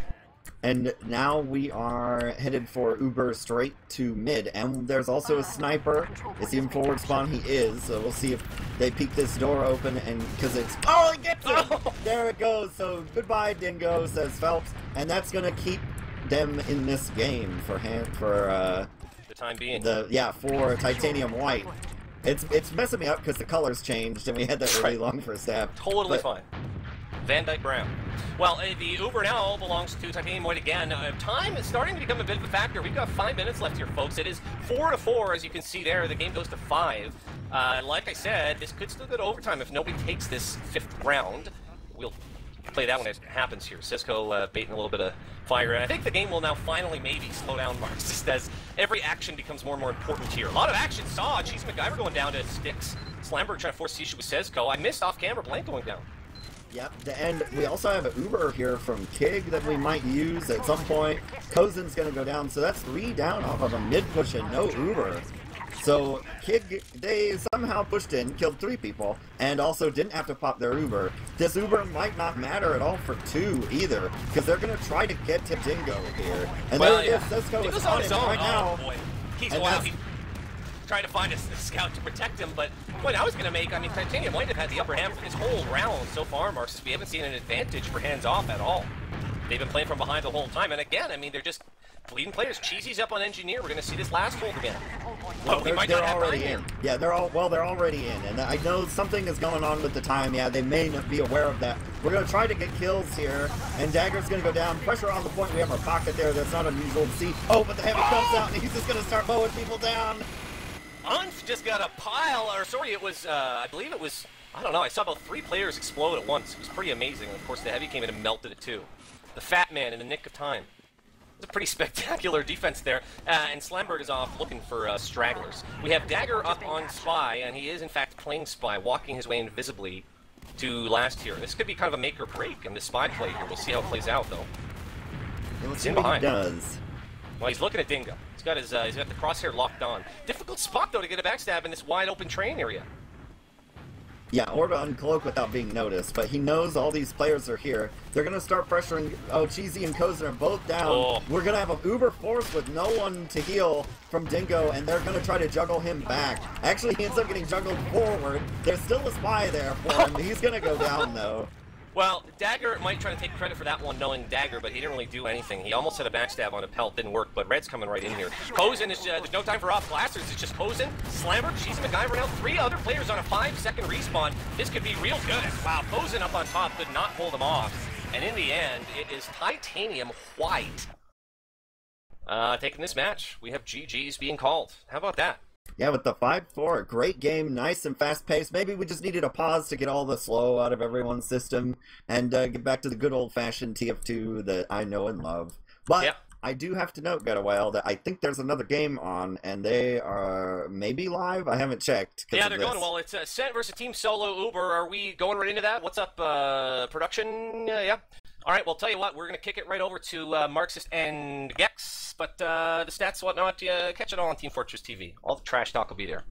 And now we are headed for Uber straight to mid, and there's also a sniper. Is he in forward spawn? He is, so we'll see if they peek this door open, and because it's... Oh, it gets him! Oh. There it goes, so goodbye, Dingo, says Phelps, and that's going to keep them in this game for the time being. For Titanium White. It's messing me up because the colors changed, and we had that really long first half. Totally fine. Van Dyke Brown. Well, the Uber now belongs to Titanium White again. Time is starting to become a bit of a factor. We've got 5 minutes left here, folks. It is 4-4, as you can see there. The game goes to 5. Like I said, this could still go to overtime if nobody takes this 5th round. We'll play that when it happens here. Sesko baiting a little bit of fire. And I think the game will now finally maybe slow down, Marxist, as every action becomes more and more important here. A lot of action. Saw Cheese MacGyver going down to sticks. Slamberg trying to force the issue with Sesko. I missed off camera. Blank going down. Yep, and we also have an Uber here from Kig that we might use at some point. Cozen's going to go down, so that's 3 down off of a mid-push and no Uber. So Kig, they somehow pushed in, killed 3 people, and also didn't have to pop their Uber. This Uber might not matter at all for 2 either, because they're going to try to get to Dingo here. And there it is, Sesko is on it right now. Boy. He's wild. Trying to find a scout to protect him, but the point I was going to make, I mean, Titanium might have had the upper hand for this whole round so far, Marxist. We haven't seen an advantage for hands-off at all. They've been playing from behind the whole time, and again, I mean, they're just bleeding players. Cheesy's up on Engineer. We're going to see this last hold again. Well, they're already in. Yeah, they're already in, and I know something is going on with the time. Yeah, they may not be aware of that. We're going to try to get kills here, and Dagger's going to go down. Pressure on the point. We have our pocket there. That's not unusual to see. Oh, but the heavy comes out, and he's just going to start mowing people down. Unf just got a pile, or sorry, it was, I believe it was, I don't know, I saw about 3 players explode at once. It was pretty amazing. And of course, the heavy came in and melted it too. The fat man in the nick of time. It's a pretty spectacular defense there. And Slamberg is off looking for stragglers. We have Dagger up on Spy, and he is in fact playing Spy, walking his way invisibly to last here. This could be kind of a make or break in this Spy play here. We'll see how it plays out, though. It's in behind. He does. Well, he's looking at Dingo. He's got the crosshair locked on. Difficult spot, though, to get a backstab in this wide open train area. Yeah, or to uncloak without being noticed, but he knows all these players are here. They're going to start pressuring. Oh, Cheesy and Kozen are both down. Oh. We're going to have an uber force with no one to heal from Dingo, and they're going to try to juggle him back. Actually, he ends up getting juggled forward. There's still a spy there for him. He's going to go down, though. Well, Dagger might try to take credit for that one, knowing Dagger, but he didn't really do anything. He almost had a backstab on a pelt, didn't work, but Red's coming right in here. Kozen is, there's no time for off blasters, it's just Kozen, Slammer, Cheesy MacGyver now, 3 other players on a 5-second respawn. This could be real good. Wow, Kozen up on top could not hold him off. And in the end, it is Titanium White taking this match. We have GGs being called. How about that? Yeah, with the 5-4, great game, nice and fast-paced. Maybe we just needed a pause to get all the slow out of everyone's system and get back to the good old-fashioned TF2 that I know and love. But yep. I do have to note, Getawhale, that I think there's another game on, and they are maybe live? I haven't checked. Yeah, they're going. Well, it's Sent versus Team Solo Uber. Are we going right into that? What's up, production? Yeah. All right, well, tell you what, we're going to kick it right over to Marxist and Gex, but the stats, whatnot, catch it all on Team Fortress TV. All the trash talk will be there.